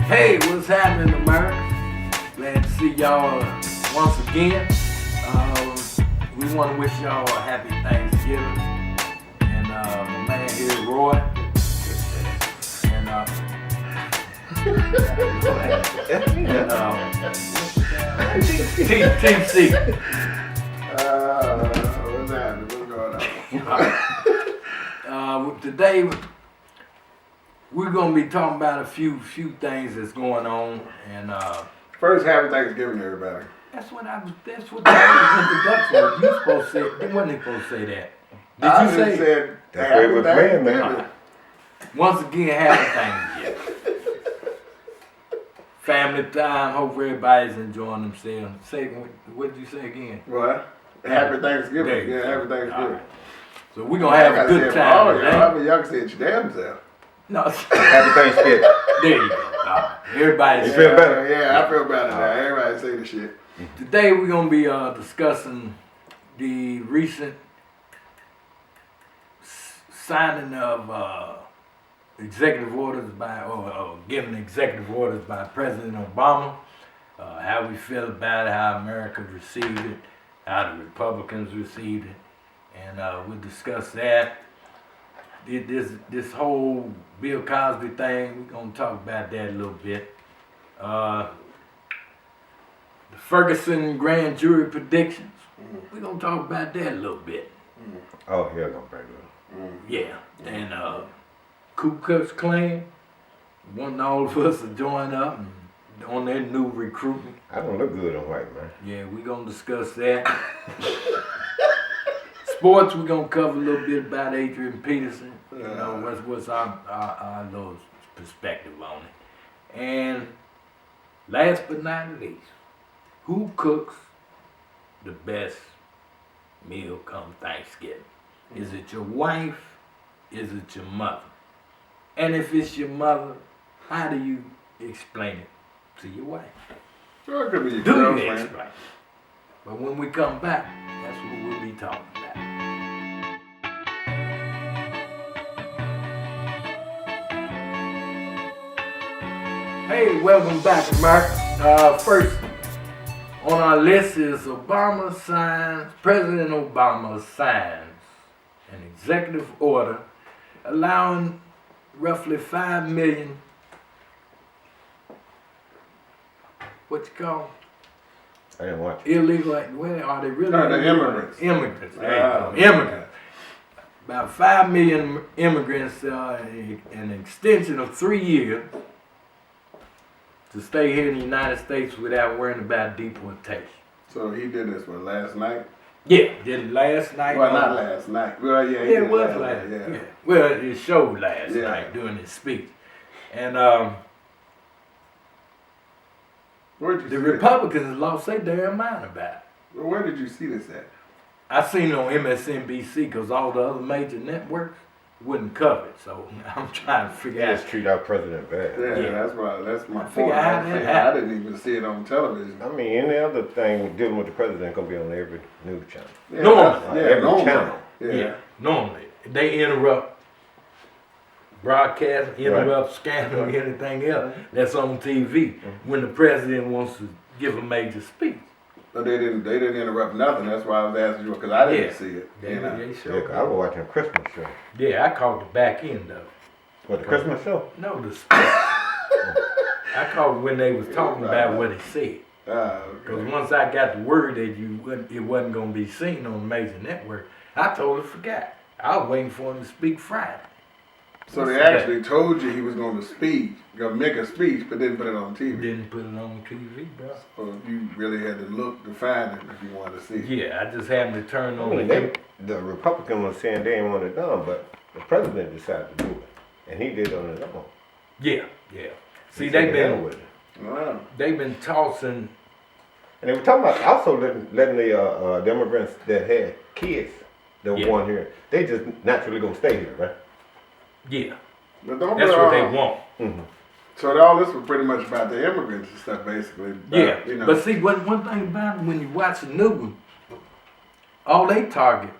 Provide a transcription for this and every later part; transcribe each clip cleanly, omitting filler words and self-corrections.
Hey, what's happening, America? Glad to see y'all once again. We want to wish y'all a happy Thanksgiving. And my man here, Roy. And TC. What's happening? What's going on? Today, we're gonna be talking about a few things that's going on, and First, happy Thanksgiving, everybody. that's what the introduction was. You supposed to say, wasn't he supposed to say that? Did I you just say? said That's happy what we're playing, man. Thanksgiving. Once again, happy Thanksgiving. Family time. Hope everybody's enjoying themselves. Say what did you say again? What? Happy There Thanksgiving. you Yeah, go. happy All Thanksgiving. right. So we're gonna have a good time Oh, today. yeah, y'all can say it your damn self. No, Happy Thanksgiving. there you go. Everybody's You feel better? Yeah, I feel better now. Everybody say the shit. Today we're gonna be discussing the recent signing of executive orders by, or giving executive orders by President Obama. How we feel about it, how America received it, how the Republicans received it, and we'll discuss that. This whole Bill Cosby thing, we're gonna talk about that a little bit. The Ferguson grand jury predictions, we're gonna talk about that a little bit. Oh, here gonna bring it up. Yeah, and Ku Klux Klan, wanting all of us to join up and on their new recruitment. I don't look good on white, man. Yeah, we're gonna discuss that. Sports, we're gonna cover a little bit about Adrian Peterson. You know, what's our little perspective on it. And last but not least, who cooks the best meal come Thanksgiving? Is it your wife? Is it your mother? And if it's your mother, how do you explain it to your wife? Sure, it could be your Do you girlfriend. explain it? But when we come back, that's what we'll be talking about. Hey, welcome back, America. First on our list is President Obama signs an executive order allowing roughly 5 million, what you call I didn't watch it. illegal, where are they really? No, the immigrants. Immigrants, there you go. Immigrants. About 5 million immigrants, an extension of 3 years to stay here in the United States without worrying about deportation. So he did this one last night? Yeah, did it last night. Well, not last night. Well, yeah, he Yeah, did it was last last night. yeah. Well, it showed last Yeah. night during his speech. And Where did you the see Republicans lost their damn mind about it. this? Where did you see this at? I seen it on MSNBC because all the other major networks wouldn't cover it. So I'm trying to figure They out. just treat our president bad. Yeah, Yeah. that's my I figure point. out that I happened. didn't even see it on television. I mean, any other thing dealing with the president gonna be on every news channel. Yeah, No. that's- Like yeah, every normally. channel. Yeah. Normally they interrupt broadcast, interrupt scandal, or anything else that's on TV when the president wants to give a major speech. But they didn't interrupt nothing. That's why I was asking you because I didn't Yeah. see it. They, You know? they Yeah, show. 'cause I was watching a Christmas show. Yeah, I caught the back end of it. What, the Christmas show? No, the speech. I caught it when they was talking about what he said. Because Okay. once I got the word that it wasn't going to be seen on a major network, I totally forgot. I was waiting for him to speak Friday. So they actually told you he was going to make a speech, but didn't put it on TV. Didn't put it on TV, bro. So you really had to look to find it if you wanted to see it. Yeah, I just happened to turn I on mean, the Republican was saying they didn't want it done, but the president decided to do it. And he did it on his own. Yeah, yeah. See, He said they've hell been with it. Wow. tossing. And they were talking about also letting the immigrants that had kids that were Yeah. born here, they just naturally gonna stay here, right? Yeah, But don't that's what they want. Mm-hmm. So all this was pretty much about the immigrants and stuff, basically. Yeah, You know. but see, one thing about it, when you watch the news, all they target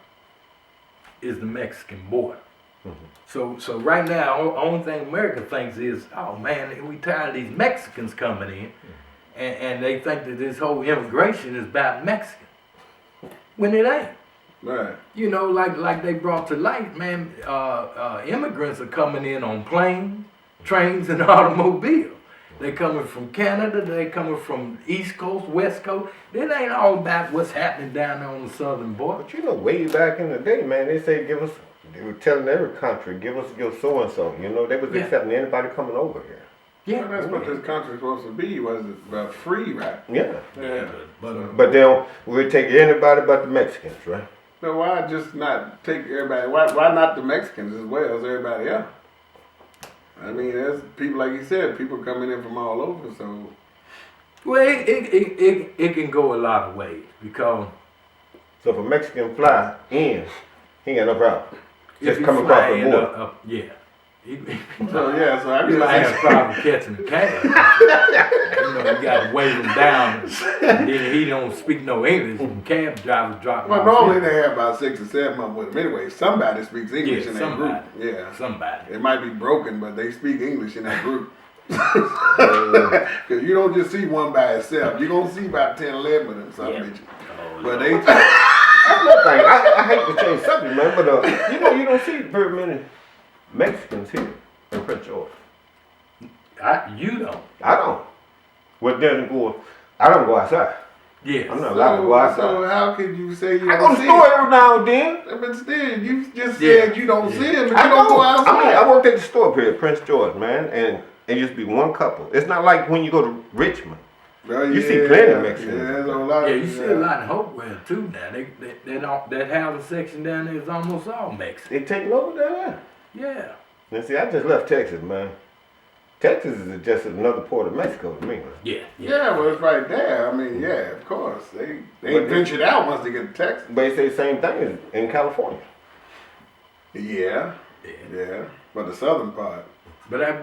is the Mexican border. So right now, only thing America thinks is, oh man, we tired of these Mexicans coming in, and they think that this whole immigration is about Mexicans, when it ain't. Right. You know, like they brought to light, man, immigrants are coming in on planes, trains, and automobiles. They coming from Canada, they coming from East Coast, West Coast. It ain't all about what's happening down there on the southern border. But you know, way back in the day, man, they say they were telling every country, give us your so-and-so. You know, they was accepting anybody coming over here. Yeah, Well, that's what this country's supposed to be, was it free, right? Yeah. Yeah. But then we'll take anybody but the Mexicans, right? So why just not take everybody? Why not the Mexicans as well as everybody else? I mean, there's people, like you said, people coming in from all over, so. well, it can go a lot of ways because So if a Mexican fly in, he ain't got no problem. if Just you come across the fly in border. yeah. So I You guess might have a problem catching the cab. You know, you got to wave him down, and then he don't speak no English, and cab drivers drop him well, off. normally they have about 6 or 7 of them with them anyway. Somebody speaks English Yeah, in that somebody. group. Yeah. Somebody. It might be broken, but they speak English in that group. Because you don't just see one by itself. You're going to see about 10, 11 of them, something. Oh, But Lord. they. That's another thing. I hate to change subject, man, but you don't see very many Mexicans here in Prince George. You don't. I don't. Well, then, I don't go outside. Yes. I'm not allowed to go outside. So how could you say you I go don't to the see store it? every now and then. But still, you just Yeah. said you don't see it, but I you don't go outside. I mean, I worked at the store here at Prince George, man, and it used to be one couple. It's not like when you go to Richmond. Well, You see plenty of Mexicans. Yeah, there's a lot Yeah, of, you see a lot in Hopewell too now. That housing section down there is almost all Mexican. They taking over down there. Yeah. And see, I just left Texas, man. Texas is just another port of Mexico to me, man. Yeah. Yeah, well, it's right there. I mean, yeah, of course. They ventured out once they get to Texas. But they say the same thing in California. Yeah. Yeah. But the southern part. But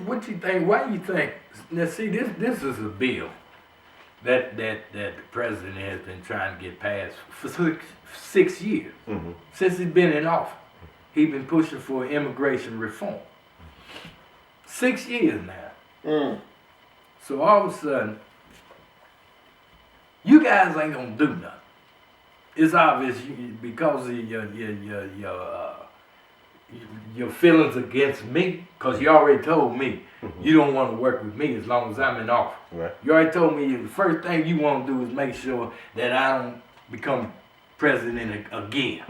what you think? Why you think? Now see, this is a bill that the president has been trying to get passed for 6 years since he's been in office. He's been pushing for immigration reform. 6 years now. So all of a sudden, you guys ain't gonna do nothing. It's obvious because of your feelings against me, because you already told me you don't want to work with me as long as I'm in office. Right. You already told me the first thing you want to do is make sure that I don't become president again.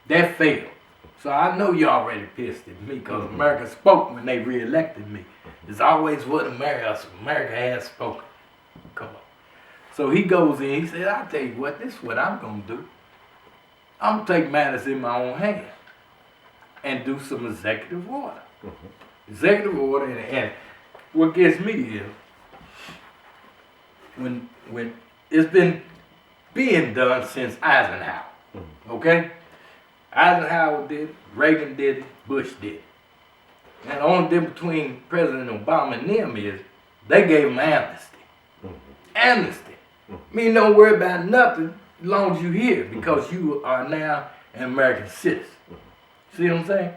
That failed. So I know you already pissed at me because America spoke when they reelected me. It's always what America has spoken. Come on. So he goes in, he said, I'll tell you what, this is what I'm going to do. I'm going to take matters in my own hands and do some executive order. Executive order, and what gets me is when it's been being done since Eisenhower, okay? Eisenhower did it, Reagan did it, Bush did it. And the only difference between President Obama and them is they gave them amnesty. Amnesty. Mean don't worry about nothing as long as you're here because you are now an American citizen. See what I'm saying?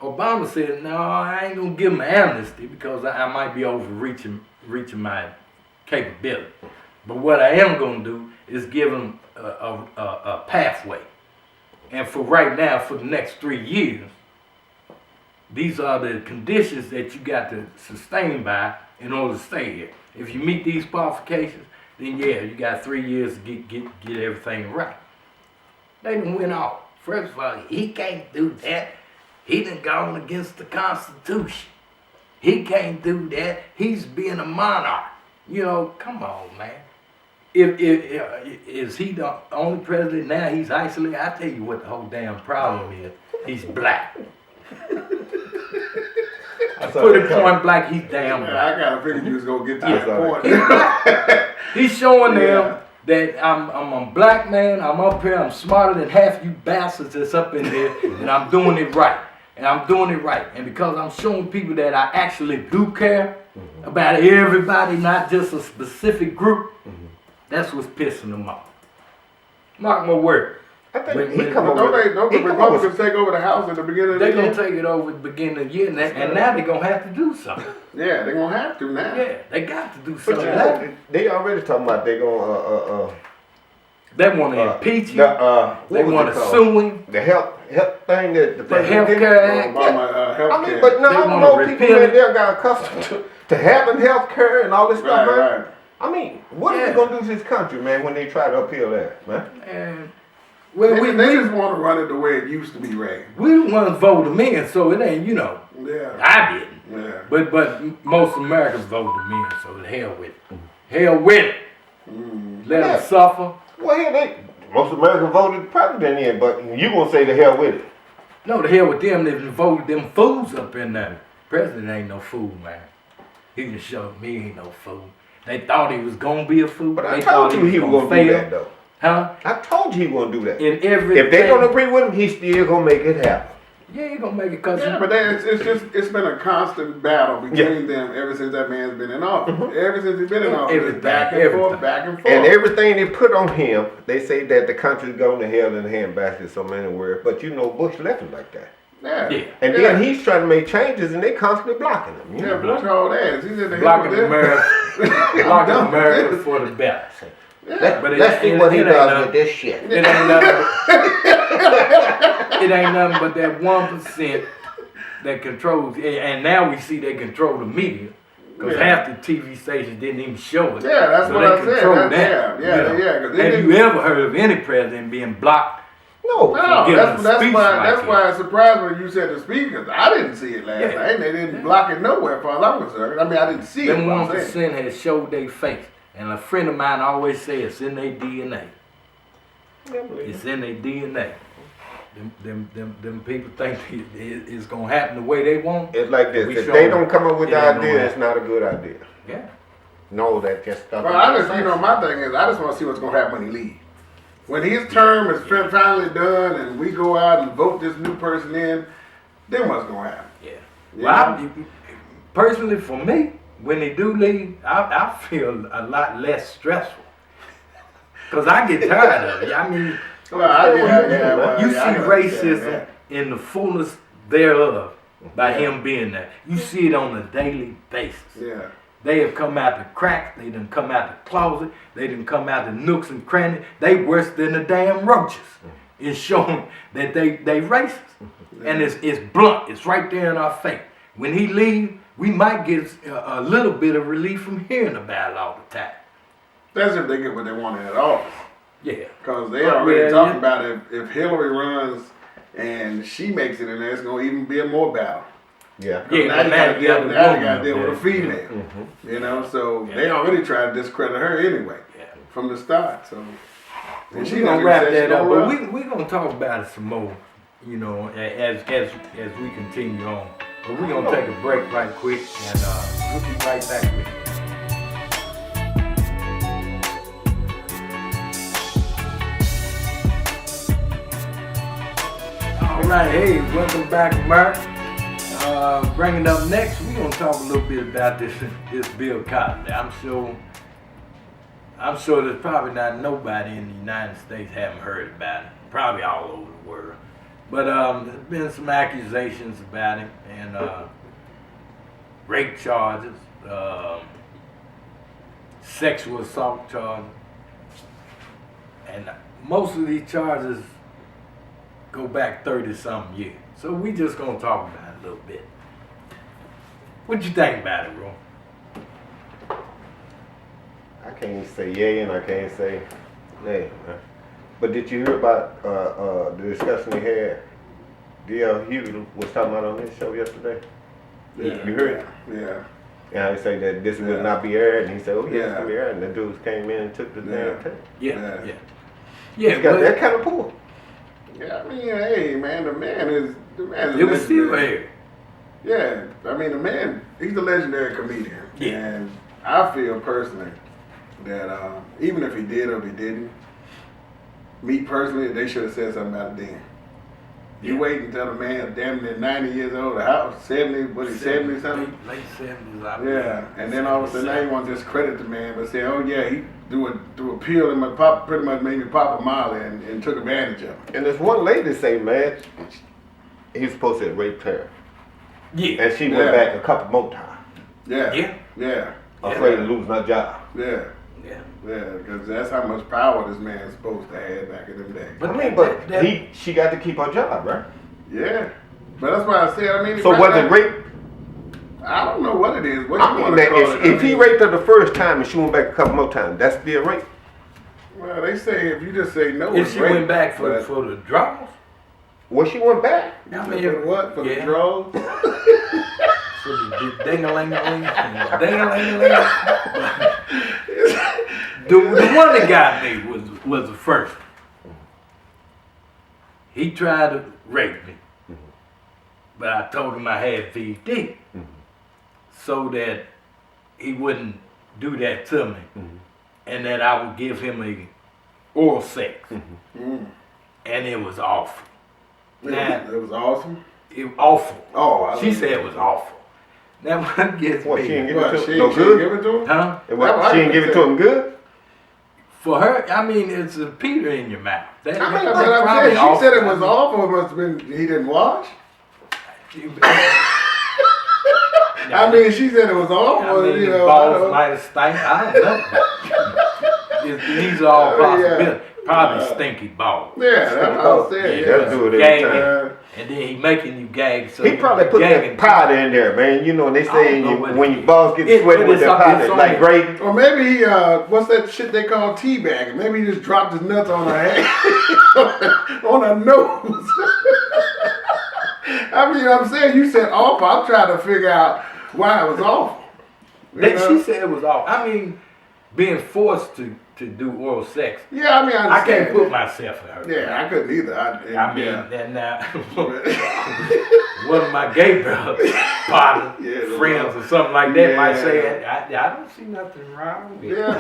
Obama said, no, I ain't gonna give them amnesty because I might be overreaching my capability. But what I am gonna do is give them a pathway. And for right now, for the next 3 years, these are the conditions that you got to sustain by in order to stay here. If you meet these qualifications, then yeah, you got 3 years to get everything right. They done went off. First of all, he can't do that. He done gone against the Constitution. He can't do that. He's being a monarch. You know, come on, man. Is he the only president now? He's isolated. I tell you what the whole damn problem is. He's black. Put it point blank, he's damn black. I gotta figure you was gonna get to that point. He's black. He's showing them that I'm a black man. I'm up here. I'm smarter than half you bastards that's up in there, and I'm doing it right. And I'm doing it right. And because I'm showing people that I actually do care about everybody, not just a specific group, that's what's pissing them off. Mark my word. I think When- he when- come But over. don't the he come Republicans over- take over the House at the beginning of the They're year? going to take it over at the beginning of the year, and now they're going to have to do something. Yeah, they're gonna have to now. Yeah, they got to do But something. you know, they already talking about they gonna They want to impeach him. they They want to sue him. the health thing that the The president did. Health Care Act. Obama, health I mean, care. but now They I wanna know repeal people it. that got accustomed to having health care and all this stuff, Right, man. right. I mean, what are Yeah. they gonna do to this country, man, when they try to appeal that, man? And well, They just want to run it the way it used to be ran. we the ones vote them in, so it ain't, Yeah. I didn't. Yeah. But most Americans voted them in, so the hell with it. Hell with it. Let Yeah. them suffer. Well, here most Americans voted the president in, but you gonna say the hell with it? No, the hell with them. They voted them fools up in there. President ain't no fool, man. He just showed me he ain't no fool. They thought he was gonna be a fool. But I They told thought you he was gonna do fail. that, though. Huh? I told you he was gonna do that. In everything. If they don't agree with him, he's still gonna make it happen. Yeah, he gonna make it cause Yeah, but it's been a constant battle between them ever since that man's been in office. Ever since he's been in office, Everything, it's back and everything. forth, back and forth. And everything they put on him, they say that the country's going to hell in a handbasket, so many words. But you know, Bush left it like that. yeah. Yeah. And yeah. then he's trying to make changes, and they constantly blocking him. You Yeah, know? Bush hauled ass. He said the hell blocking with this. America, blocking America for the better. Yeah. But Let's see what he it ain't does nothing- with this shit. It ain't nothing. It ain't nothing but that 1% that controls. And now we see they control the media. Because Yeah. half the TV stations didn't even show it. Yeah, that's so what they I said. control That's, that. yeah, 'cause they Have didn't- you ever heard of any president being blocked? No. No, giving that's a speech like that's that? why it surprised me when you said the speakers. I didn't see it last Yeah. night, and they didn't block it nowhere, as far as I'm concerned. I mean, I didn't see it. Them but I'm 1% has showed their face. And a friend of mine always says it's in their DNA. It's in their DNA. Them people think it's gonna happen the way they want. It's like this. We If show they them don't come up with it the ain't gonna idea, it's happen. not a good idea. Yeah. No, that just stuff. Well, I just, my thing is, I just want to see what's going to happen when he leaves. When his term is finally done and we go out and vote this new person in, then what's going to happen? Yeah. Yeah. Well, personally, for me, when they do leave, I feel a lot less stressful. Because I get tired of it. I mean, Well, well, you yeah, I see can understand racism that. in the fullness thereof by him being there. You see it on a daily basis. Yeah. They have come out the cracks, they done come out the closet, they done come out the nooks and crannies. They worse than the damn roaches. It's showing that they racist. And it's blunt, it's right there in our face. When he leave, we might get a little bit of relief from hearing about it all the time. That's if they get what they want in that office. Yeah. Because they already Yeah, talking yeah. about if Hillary runs and she makes it in there, it's going to even be a more battle. Yeah. Yeah, Now you now got to you deal, got the now you woman got to up deal with there. a female. Mm-hmm. You know, so Yeah. they already tried to discredit her anyway Yeah. from the start. So and We're she gonna never wrap said she that up, gonna but run. we're gonna talk about it some more, as we continue on. But we're gonna take a break right quick, and we'll be right back with you. All right, hey, welcome back, Mark. Bringing up next, we're gonna talk a little bit about this Bill Cosby. I'm sure there's probably not nobody in the United States haven't heard about it. Probably all over the world. But there's been some accusations about him and rape charges, sexual assault charges, and most of these charges go back 30-something years. So we just gonna talk about it a little bit. What you think about it, bro? I can't say yay and I can't say nay, man. But did you hear about the discussion he had? D.L. Hughley was talking about on his show yesterday. Yeah. You heard it? Yeah. And I say that this Yeah. would not be aired, and he said, "Oh yeah, it's Yeah. gonna be aired." And the dudes came in and took the Yeah. damn tape. Yeah. Yeah. He's got that kind of pull. Yeah, I mean, hey, man, the man is it was still legendary. here. Yeah, I mean, the man, he's a legendary comedian. Yeah. And I feel personally that even if he did or if he didn't, me personally, they should have said something about it then. You wait until the man damn near 90 years old, the house 70, what is 70 something? Late 70s, I Yeah, and then all of a sudden now you want to discredit the man, but say, oh yeah, he threw a pill in my pop, pretty much made me pop a molly and took advantage of it. And there's one lady say, man, he's supposed to have raped her. Yeah. And she went back a couple more times. Yeah. Yeah. Yeah. Afraid of losing her job. Yeah. Yeah. Yeah, because that's how much power this man's supposed to have back in them days. But, She got to keep her job, right? Yeah. But that's why I said, I mean... So was it rape? I don't know what it is. What I you mean, want to call it? if he raped her the first time and she went back a couple more times, that's still rape. Well, they say if you just say no, if it's she rape, went back for but- the draws, Well, she went back. I For mean, what? For the yeah. draws? For the ding-a-ling-a-ling, ding-a-ling-a-ling. The one that got me was the first one. He tried to rape me, but I told him I had VD, so that he wouldn't do that to me, and that I would give him a oral sex, and it was awful. Now, It was awesome. it was awful. Oh, She said it was awful. Now what gets What, me? she didn't give What, it she to him? No she didn't give good? it to him? Huh? And what, she didn't give it to him good? For her, I mean, it's a Peter in your mouth. That, I mean, that's but I'm probably saying, she said it awful. was awful. It must have been he didn't wash. I mean, she said it was awful. I mean, you his know, balls might have stank. I don't know. These are all possibilities. Probably stinky balls. Yeah, that's what I was saying. They'll Yeah. do it every Gagging. time. And then he making you gag. So He probably put gagging. that powder in there, man. You know, and they say I don't know when your balls get It- sweaty but with it's that on- powder, it's on like it. grape. Or maybe he, what's that shit they call teabagging? Maybe he just dropped his nuts on her head, on her nose. I mean, I'm saying you said awful. I'm trying to figure out why it was awful. You That know? she said it was awful. I mean, being forced to do oral sex. Yeah, I mean, I I can't understand. put myself in her. Yeah, I couldn't either. I mean, yeah. and one of my gay brothers, partners, Yeah, friends, or something like that might Yeah. say, I don't see nothing wrong with, Yeah,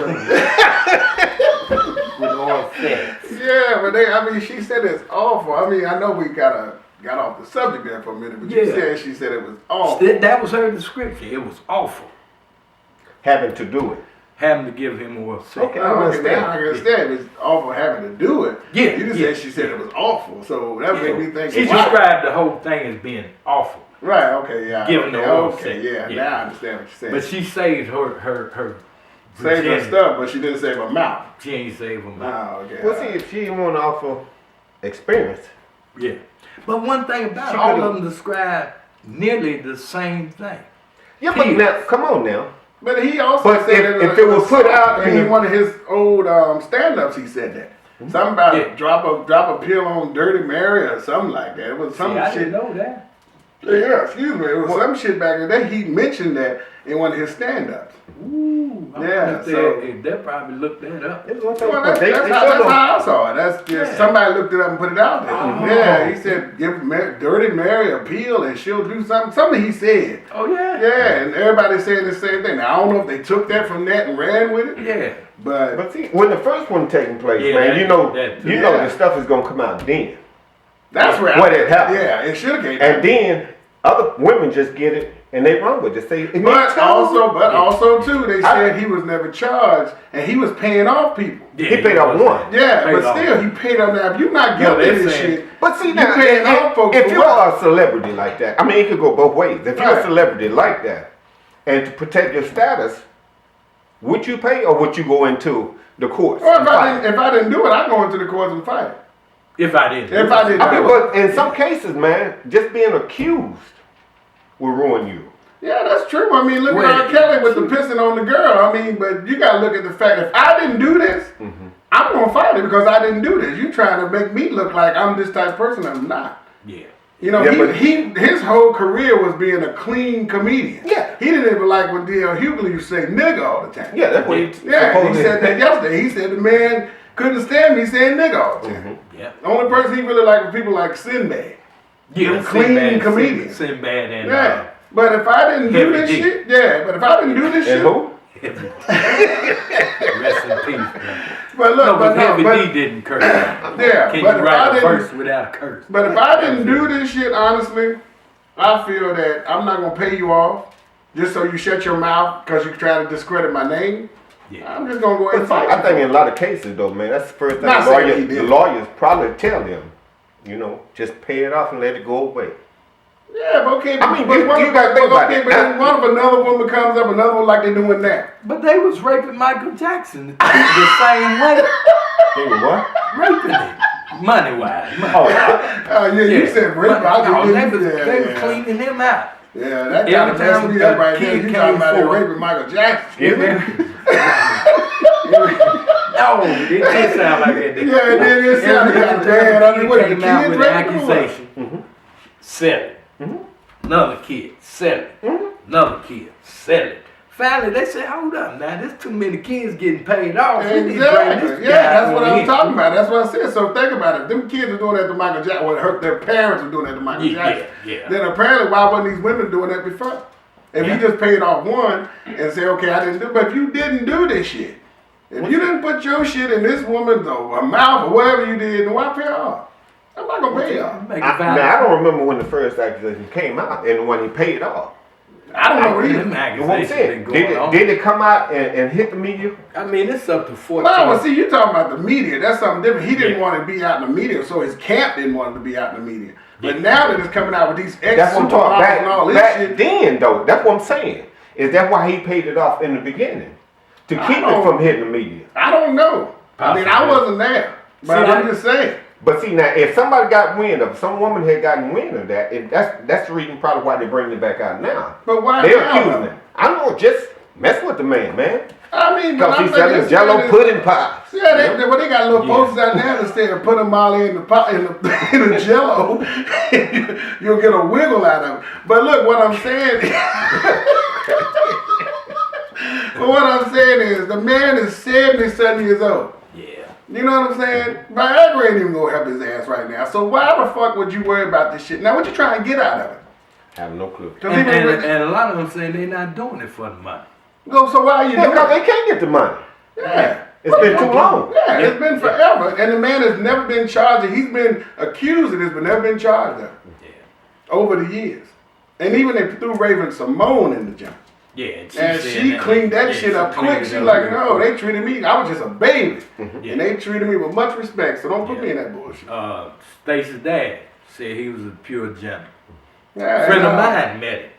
with oral sex. yeah, but I mean, she said it's awful. I mean, I know we got off the subject there for a minute, but Yeah. she said it was awful. That was her description. It was awful. Having to do it. Having to give him oral sex. Okay. I understand. I understand. It's awful having to do it. Yeah, You just yeah. said she said it was awful, so that made me think. She wow. described the whole thing as being awful. Right. Okay. Yeah. Giving okay, the oral okay. sex. Yeah, Yeah. Now I understand what you're saying. But she saved her saved her virginity. stuff, but she didn't save her mouth. She ain't saved her mouth. Oh, okay. Well, see, if she didn't want to offer experience, Yeah. But one thing about She it, all could've- of them describe nearly the same thing. yeah, but Period. now, come on now. But he also But said if it was put out in in- one of his old stand-ups, he said that. Something about Yeah. drop a pill on Dirty Mary or something like that. It was some See, I shit. didn't know that. Yeah, excuse me. It was some shit back in the day. He mentioned that in one of his stand-ups. Ooh, I Yeah, wonder if so- they probably looked that up. It was on Well, Facebook. that's, They that's, showed how, that's them. how I saw it. That's just Yeah. somebody looked it up and put it out there. Oh. Yeah, he said give Dirty Mary a pill and she'll do something. Something he said. Oh yeah. Yeah, and everybody's saying the same thing. Now, I don't know if they took that from that and ran with it, Yeah. but But see, when the first one taking place, Yeah, man, that- you know Yeah. the stuff is gonna come out then, that's where What it happened. Yeah, it should have came. and then other women just get it and they run with it. Say, But also too, they said he was never charged and he was paying off people. Yeah, He paid off was. one. Yeah, Paid but off. still, he paid up. Now, if you're not Yeah, guilty of they this saying- shit, But see you now, paying off folks if for you what? are a celebrity like that, I mean, it could go both ways. If you're Right. a celebrity like that, and to protect your status, would you pay or would you go into the courts? Or and fight? if I didn't do it, I'd go into the courts and fight. If I didn't. If I didn't I mean, do it. but in some cases, man, just being accused will ruin you. Yeah, that's true. I mean, look Wait. at R. Kelly with the pissing on the girl. I mean, but you gotta look at the fact, if I didn't do this, I'm gonna fight it because I didn't do this. You trying to make me look like I'm this type of person. I'm not. Yeah. You know, Yeah, but- his whole career was being a clean comedian. Yeah. He didn't even like when D.L. Hughley used to say nigga all the time. Yeah, that's what he Yeah, he supposedly- said that yesterday. He said the man couldn't stand me saying nigga all the time. Yeah. The only person he really liked was people like Sinbad. Yeah. clean Sinbad- comedian. Sinbad and Yeah. But if I didn't do Heavy this D. shit, yeah, but if I didn't do this And shit, who? rest in peace, man. But look, No, but Heavy but, D didn't curse. Yeah, Can but you if write I a didn't, verse without a curse? but if I didn't do this shit, honestly, I feel that I'm not gonna pay you off just so you shut your mouth because you try to discredit my name. Yeah. I'm just gonna go ahead and fight. I think in a lot of cases though, man, that's the first thing Not saying he the did. lawyers probably tell them, just pay it off and let it go away. Yeah, but okay. I mean, but you gotta think about it. But then what if another woman comes up, another one like they're doing now? But they was raping Michael Jackson the same way. They were what? Raping him. Money-wise. Oh, You said rape. They were cleaning him out. Yeah, that kind of messed me up right there. You talking about that raping Michael Jackson? yeah, man. No, it did sound like that. Yeah, it did sound like that. I mean, what, the came out kids with an raping or what? accusation. Sell it. Another kid, sell it. Another kid, sell it. Finally, they said, hold up now, there's too many kids getting paid off. Exactly. Yeah, that's what I'm talking about. That's what I said. So think about it. If them kids are doing that to Michael Jackson, or their parents are doing that to Michael Jackson, then apparently why wasn't these women doing that before? If you just paid off one and say, okay, I didn't do it, but if you didn't do this shit, if you didn't put your shit in this woman's mouth or whatever you did, then why pay off? I'm not gonna pay off. I don't remember when the first accusation came out and when he paid off. I don't know either. What I'm saying, did it come out and hit the media? I mean, it's up to 14. No, well, see, you're talking about the media. That's something different. He didn't want to be out in the media, so his camp didn't want him to be out in the media. But now that it's coming out with these ex-supermodels and all this shit. Then, though, that's what I'm saying. Is that why he paid it off in the beginning? To keep it from hitting the media? I don't know. I mean, I wasn't there. But I'm just saying. But see, now, if somebody got wind of, some woman had gotten wind of that, that's the reason probably why they're bringing it back out now. But why they're now? accusing him. I don't know, just mess with the man. I mean, because he's selling Jello pudding pies. Yeah, they got little posters out there that say, put them all in the pot, in the Jello. You'll get a wiggle out of it. But look, what I'm saying is, the man is 77 years old. You know what I'm saying? Viagra ain't even gonna help his ass right now. So why the fuck would you worry about this shit? Now, what you trying to get out of it? I have no clue. And a lot of them saying they're not doing it for the money. So why are you doing it? Because they can't get the money. Yeah. It's been too long. Yeah, it's been forever. And the man has never been charged. He's been accused of this, but never been charged of it. Over the years. And even they threw Raven Simone in the jump. Yeah, and she cleaned that shit up quick. She's like, no, they treated me, I was just a baby. And they treated me with much respect, so don't put me in that bullshit. Stacey's dad said he was a pure gentleman. Yeah, Friend of mine met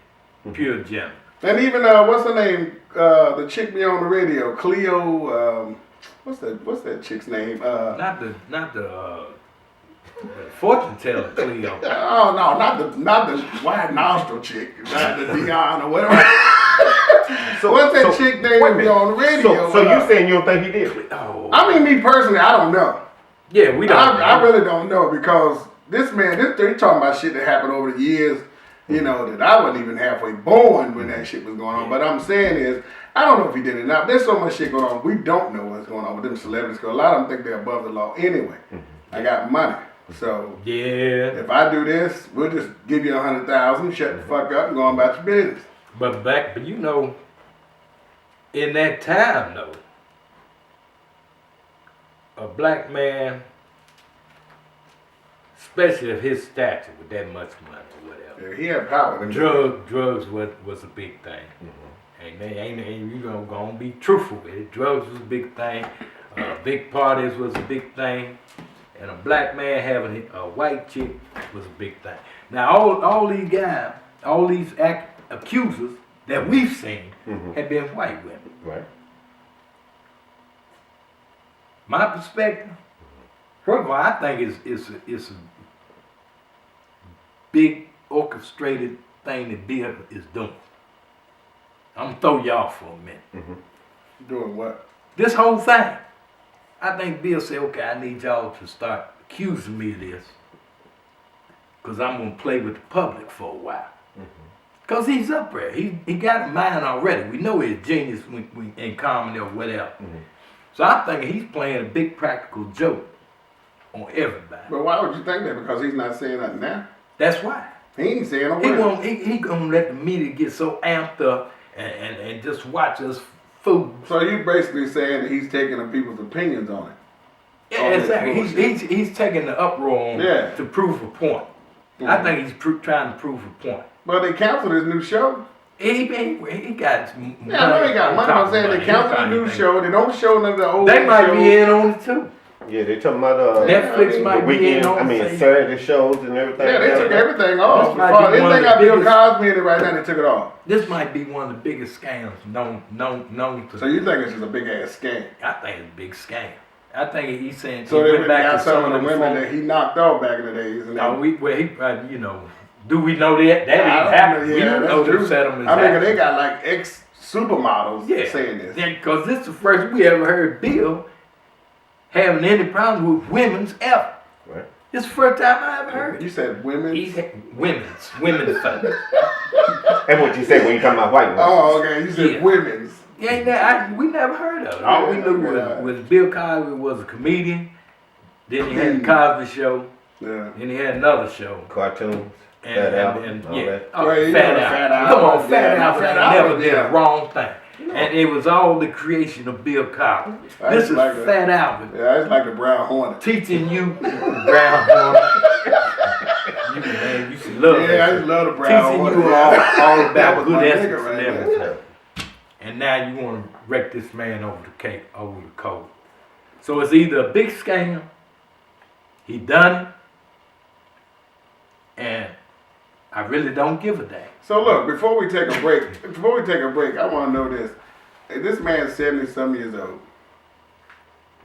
him. Pure gentleman. And even, what's her name? The chick be on the radio, Cleo, what's that chick's name? Not the fortune teller Cleo. Oh no, not the wide nostril chick, not the Dion or whatever. So what's that chick name that be on the radio? So you saying you don't think he did it? Oh. I mean, me personally, I don't know. Yeah, we don't. I really don't know because this man, they talking about shit that happened over the years. You know that I wasn't even halfway born when that shit was going on. But I'm saying is, I don't know if he did it now. There's so much shit going on. We don't know what's going on with them celebrities because a lot of them think they're above the law anyway. I got money. So if I do this, we'll just give you 100,000, shut the fuck up, and go on about your business. But you know, in that time though, a black man, especially of his stature, with that much money or whatever, he had power. Drugs was a big thing, and they ain't you gonna be truthful with it. Drugs was a big thing. Big parties was a big thing. And a black man having a white chick was a big thing. Now, all these guys, all these accusers that we've seen have been white women. Right. My perspective, first of all, I think it's a big orchestrated thing that Bill is doing. I'm gonna throw y'all for a minute. Doing what? This whole thing. I think Bill said, okay, I need y'all to start accusing me of this because I'm going to play with the public for a while. Because he's up there. He got a mind already. We know he's a genius in comedy or whatever. So I'm thinking he's playing a big practical joke on everybody. But why would you think that? Because he's not saying nothing now? That's why. He ain't saying a word. He going to let the media get so amped up and just watch us food. So you basically saying that he's taking the people's opinions on it. Yeah, exactly. He's taking the uproar on to prove a point. I think he's trying to prove a point. But they canceled his new show. He got money. Yeah, I know he got money. I'm saying they canceled the new show. They don't show none of the old They might shows. be in on it too. Yeah, they talking about Netflix might be in on it. Saturday shows and everything. Yeah, they took everything off. They got Bill Cosby in it right now. They took it off. This might be one of the biggest scams known to. So you think it's just a big ass scam? I think it's a big scam. I think he's saying so he they went back got to some of the women that he knocked off back in the days. And do we know that? That ain't happened. We don't know true. the settlements. I mean, they got like ex supermodels saying this. Yeah, because this is the first we ever heard Bill having any problem with women's ever. Right. This is the first time I ever heard. You said women's? Women's folks. And what you say when you talking about white women? Oh, okay. You said women's. Yeah, we never heard of it. All we knew was Bill Cosby was a comedian. Then he had the Cosby Show. Yeah. Then he had another show. Cartoons. Fat Albert. Fat Albert. Come on, Fat Albert never did a wrong thing. No. And it was all the creation of Bill Cosby. This is like Fat Albert. Yeah, it's like the Brown Hornet. Teaching you Brown Hornet. You should love that. Yeah, I just love the Brown Hornet. Teaching you all about good essence right and everything. And now you want to wreck this man over the coal. So it's either a big scam, he done it, and I really don't give a damn. So look, before we take a break, I want to know this. If this man's 70-some years old,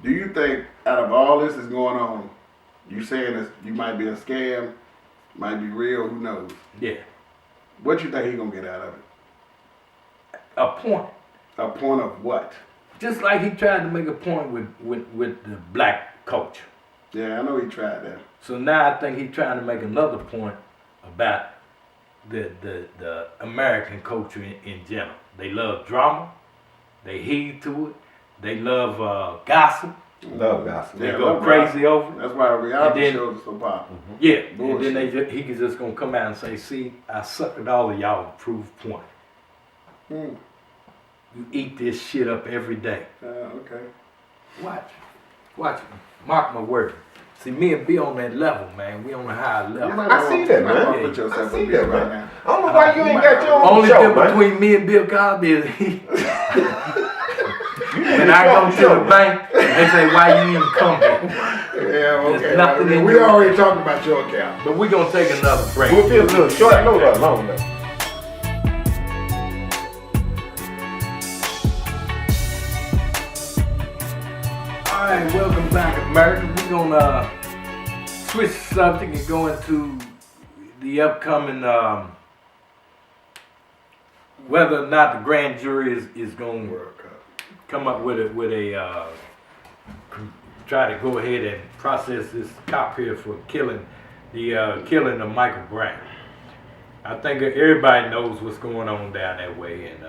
do you think out of all this is going on, you saying this, you might be a scam, might be real, who knows? Yeah. What you think he gonna get out of it? A point. A point of what? Just like he tried to make a point with the black culture. Yeah, I know he tried that. So now I think he's trying to make another point about the American culture in general. They love drama. They heed to it. They love gossip. Love gossip. They go crazy over it. That's why reality shows are so popular. Yeah. Bullshit. And then he's just going to come out and say, see, I suckered all of y'all to prove point. You eat this shit up every day. Okay. Watch it. Mark my word. See, me and Bill on that level, man. We on a higher level. I see that, man. Put yourself on Bill right now. I don't know why you ain't got your own only show, difference between me and Bill Cosby is when I go to the bank, they say, why you even come here? Yeah, okay. We already talked about your account. But we're going to take another break. We'll feel a little short note or long note. Alright, welcome back, America. We're going to switch the subject and go into the upcoming, whether or not the grand jury is going to come up with a try to go ahead and process this cop here for killing of Michael Brown. I think everybody knows what's going on down that way, and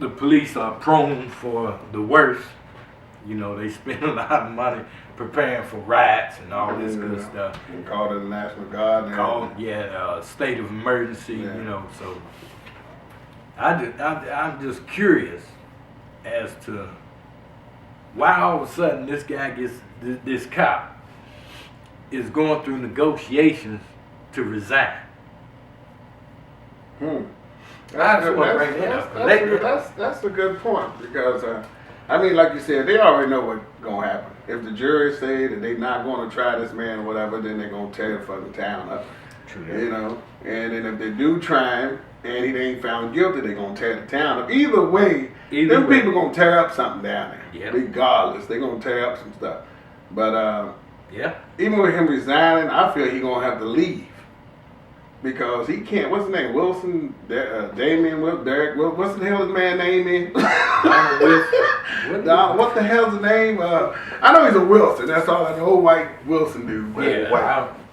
the police are prone for the worst. You know, they spend a lot of money preparing for riots and all this good stuff. And called it the National Guard. State of emergency. Yeah. You know, so I'm just curious as to why all of a sudden this guy this cop is going through negotiations to resign. That's a good point because I mean, like you said, they already know what's gonna happen. If the jury say that they're not gonna try this man or whatever, then they're gonna tear the fucking town up. True. You know, and then if they do try him and he ain't found guilty, they're gonna tear the town up. Either way, people gonna tear up something down there. Yeah. Regardless, they're gonna tear up some stuff. But even with him resigning, I feel he's gonna have to leave. Because he can't, what's his name, Wilson, Damian, Derek, what's the hell his man's name is? What the hell's the name? I know he's a Wilson, that's all I know, old white Wilson dude. But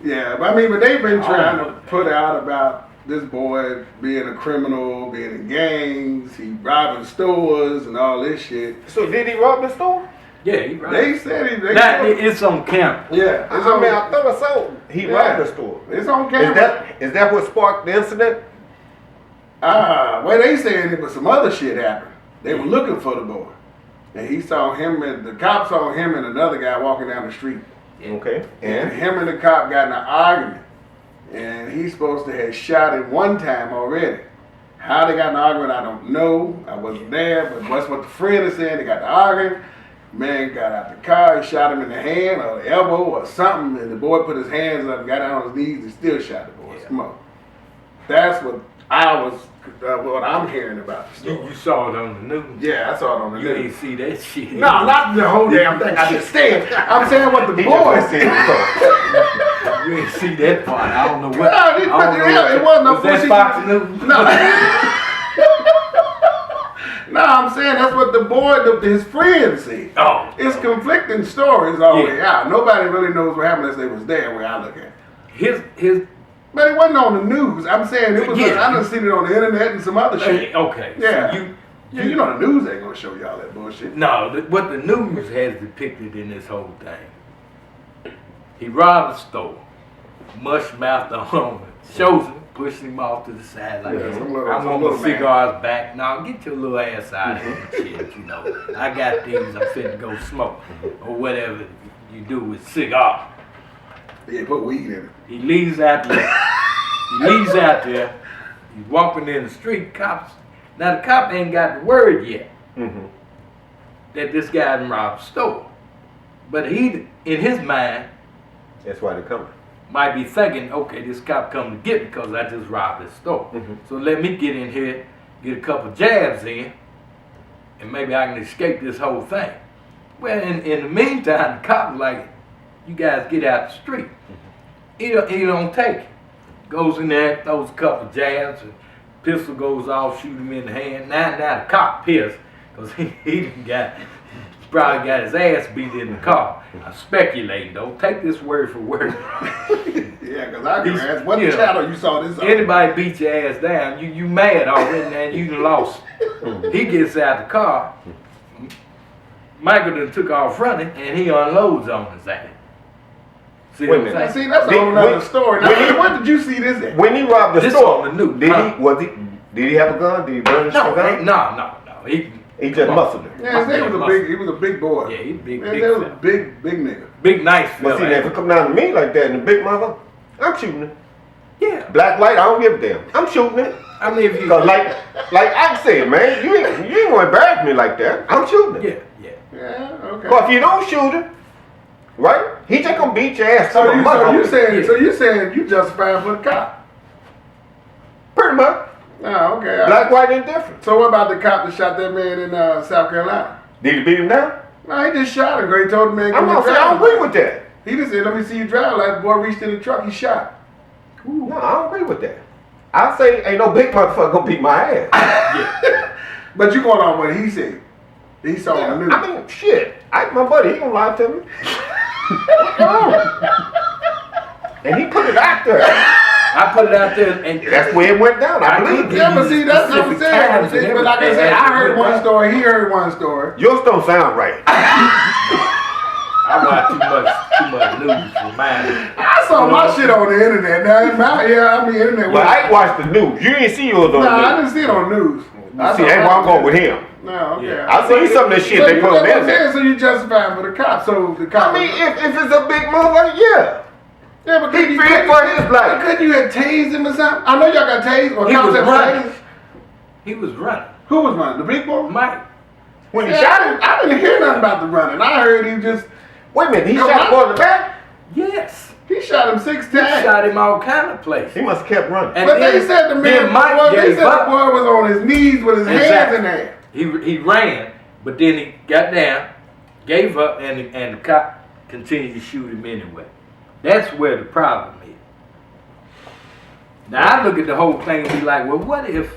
they've been trying to put out about this boy being a criminal, being in gangs, he robbing stores and all this shit. So did he rob the store? Yeah, he robbed. They said it's on camera. Yeah, I thought I saw he robbed the store. It's on camera. Is that what sparked the incident? Well, they saying it was some other shit happened. They were looking for the boy. And he saw him and the cop saw him and another guy walking down the street. Okay. And him and the cop got in an argument. And he's supposed to have shot him one time already. How they got in an argument, I don't know. I wasn't there, but that's what the friend is saying. They got to arguing. Man got out the car, he shot him in the hand or the elbow or something, and the boy put his hands up, got down on his knees, and still shot the boy. Smoke. That's what what I'm hearing about the story. You saw it on the news. Yeah, I saw it on the You news. ain't see that shit. No, not the whole damn thing. I just said. I'm saying what the boy said. You ain't see that part. I don't know what. No, it wasn't no was that Fox News? No. No, I'm saying that's what the boy, his friend said. Oh. It's conflicting stories all the way out. Nobody really knows what happened unless they was there where I look at it. But it wasn't on the news. I'm saying it was. I done seen it on the internet and some other shit. Okay. Yeah. So you know the news ain't gonna show y'all that bullshit. No, what the news has depicted in this whole thing. He robbed a store, mush mouthed on it, shows him, pushing him off to the side like this. I want my cigars back. Now get your little ass out of here and shit, you know. I got these, I'm finna go smoke. Or whatever you do with cigar. Yeah, put weed in it. He leaves out there. He's walking in the street, cops. Now the cop ain't got the word yet that this guy done robbed the store. But he, in his mind, that's why they're coming. Might be thinking, okay, this cop come to get me because I just robbed this store. So let me get in here, get a couple jabs in, and maybe I can escape this whole thing. Well, in the meantime, the cop was like, you guys get out the street. He don't take it. Goes in there, throws a couple jabs, and pistol goes off, shoot him in the hand. Now the cop pissed because he probably got his ass beat in the car. I'm speculating though. Take this word for word. Yeah, because I can ask, what channel you saw this on? Anybody beat your ass down, you mad already, and you done lost. He gets out the car. Michael done took off running, and he unloads on his ass. See what I'm saying? See, that's a whole other story. Now, what did you see this at? When he robbed the store, on the news. Did he have a gun? Did he burn his gun? No. He just muscled it. Yeah, he was a big boy. Yeah, he big. He was a big nigga. Big nice fella. But see, if it come down to me like that and the big mother, I'm shooting it. Yeah. Black, white, I don't give a damn. I'm shooting it. I mean, if you Cause like I said, man, you ain't gonna embarrass me like that. I'm shooting it. Yeah, okay. Cause if you don't shoot it, right, he just gonna beat your ass. So you saying you justified for the cop? Pretty much. Oh, okay. Black, white, indifferent. So what about the cop that shot that man in South Carolina? Did he beat him down? No, he just shot him. He told the man. I'm not saying I agree with that. He just said, "Let me see you drive." Like the boy reached in the truck, he shot. Ooh. No, I don't agree with that. I say ain't no big motherfucker gonna beat my ass. Yeah. But you going on what he said? He saw on the news. I mean, shit. My buddy, he gonna lie to me. And he put it out there. I put it out there, and that's where it went down. I believe. Yeah, but see, that's what I'm saying. But like I said, I heard one story. He heard one story. Yours don't sound right. I watch too much news for mine. I saw my shit on the internet. Now, internet. Well, I watched the news. You didn't see yours on the news. No, I didn't see it on the news. See, that's why I'm going with him. No, okay. Yeah. I see some of this shit they put on there. So you justifying for the cop? So the cop. I mean, if it's a big motherfucker, yeah. Yeah, but he feared for his life. Couldn't you have tased him or something? I know y'all got tased. Or he was running. He was running. Who was running? The big boy? Mike. When he shot him? I didn't hear nothing about the running. I heard he just... Wait a minute, he shot him on the back? Yes. He shot him 6 times. He shot him all kind of places. He must have kept running. And but they said the man, the boy was on his knees with his hands in there. He ran, but then he got down, gave up, and the cop continued to shoot him anyway. That's where the problem is. Now I look at the whole thing and be like, well, what if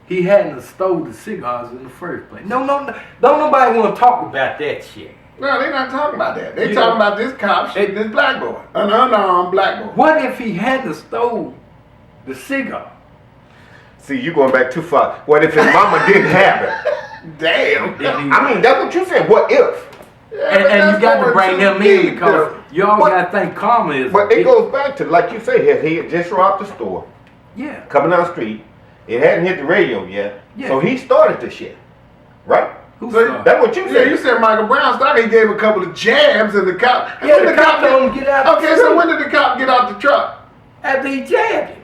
he hadn't stole the cigars in the first place? No, don't nobody want to talk about that shit. No, they're not talking about that. They're talking about this cop shooting this black boy. An unarmed black boy. What if he hadn't stole the cigar? See, you going back too far. What if his mama didn't have it? Damn. I mean, that's what you said. What if? Yeah, and you got to bring them in because y'all got to think karma is. But it goes back to, like you say, he had just robbed the store. Yeah. Coming down the street. It hadn't hit the radio yet. Yeah. So he started the shit. Right? Who So started? That's what you Yeah, said. you said Michael Brown started. He gave a couple of jabs, and the cop. And Yeah, when the cop told him to get out. Okay, so when did the cop get out the truck? After he jabbed him.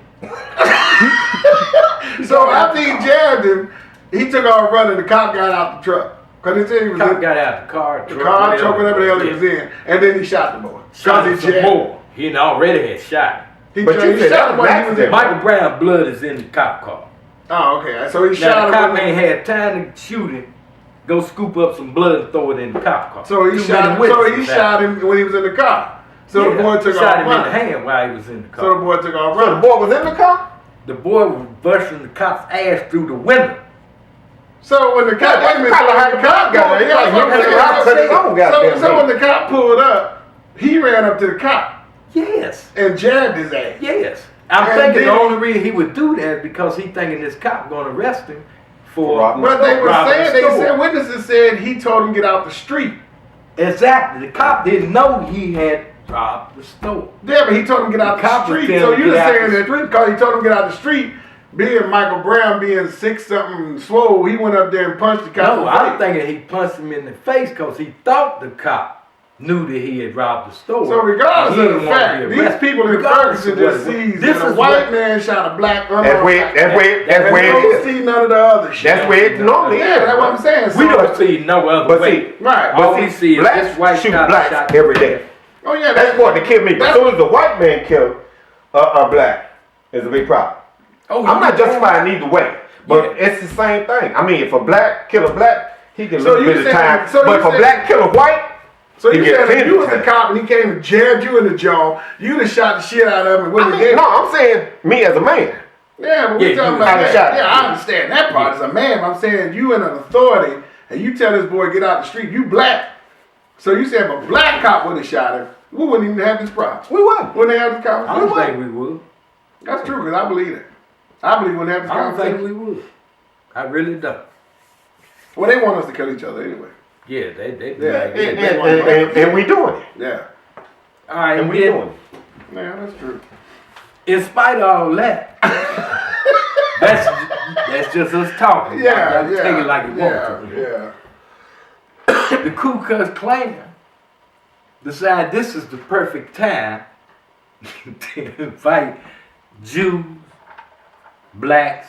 So after he jabbed him, he took off running. The cop got out the truck. Cause he said he was Cop in got out the car, the car, truck, whatever the hell he was in, and then he shot the boy. Shot him Cause he some jabbed. more. He had already had shot him. He, But you he said shot that him was while he was in. accident. Michael Brown blood is in the cop car. Oh, okay. So he Now shot the cop him. ain't had time to shoot him. Go scoop up some blood and throw it in the cop car. So he Too shot many him. So witnesses he out. shot him when he was in the car. So the boy took shot off him in the running. hand while he was in the car. So the boy took off So the running. boy was in the car? The boy was busting the cop's ass through the window. So when the cop, wait a minute, Kinda when like the a cop cop got guy. there, Like, you yeah, can rock to his own goddamn so when thing. the cop pulled up, he ran up to the cop Yes. and jabbed his ass. Yes. I'm And thinking the then- only reason he would do that is because he thinking this cop gonna arrest him for robbing But they were robbing saying, the store. witnesses said he told him get out the street. Exactly. The cop didn't know he had robbed the store. Yeah, but he told him get out The the cop was street. So telling him you're get out saying the that street. because he told him get out the street, being Michael Brown being 6-something swole, he went up there and punched the cop. No, in the I'm face. thinking he punched him in the face because he thought the cop knew that he had robbed the store. So regardless and he of the didn't want to fact, be these arrested. people in Regardless Ferguson of what just it was. sees This that a is white what- man shot a black That's where black. that's where And we it don't is. see none of the other shit. That's where it normally Yeah, is. that's what I'm saying. We So- don't see no other But way. see, Right. All but we see, see is blacks this white shoot cop blacks shot every day. Oh yeah, That's what to kill me. But as That's- soon as the white man kill a black, it's a big problem. Oh, I'm not justifying either way, but Yeah. it's the same thing. I mean, if a black kill a black, he get a So little you bit of saying- time. so But you if a saying- black kill a white, So he you get said if plenty you was of a time. cop and he came and jabbed you in the jaw, you'd have shot the shit out of him. And I mean, no, I'm saying me as a man. Yeah, but Yeah, we're talking you about kinda that. shot. Yeah, I understand that part as a man. But I'm saying you in an authority and you tell this boy get out the street. You black, so you said if a black cop would have shot him, we wouldn't even have this problem. We won. Wouldn't have this I conversation. don't think we would. That's true because I believe it. I believe we wouldn't have this I don't think conversation. we would. I really don't. Well, they want us to kill each other anyway. Yeah, they Yeah, And we doing it. Yeah, All right, And and we then, doing it. yeah, that's true. in spite of all that, that's just us talking. Yeah, Y'all yeah, take it like it yeah, wants yeah. to. The Ku Klux Klan decide this is the perfect time to invite Jews, blacks,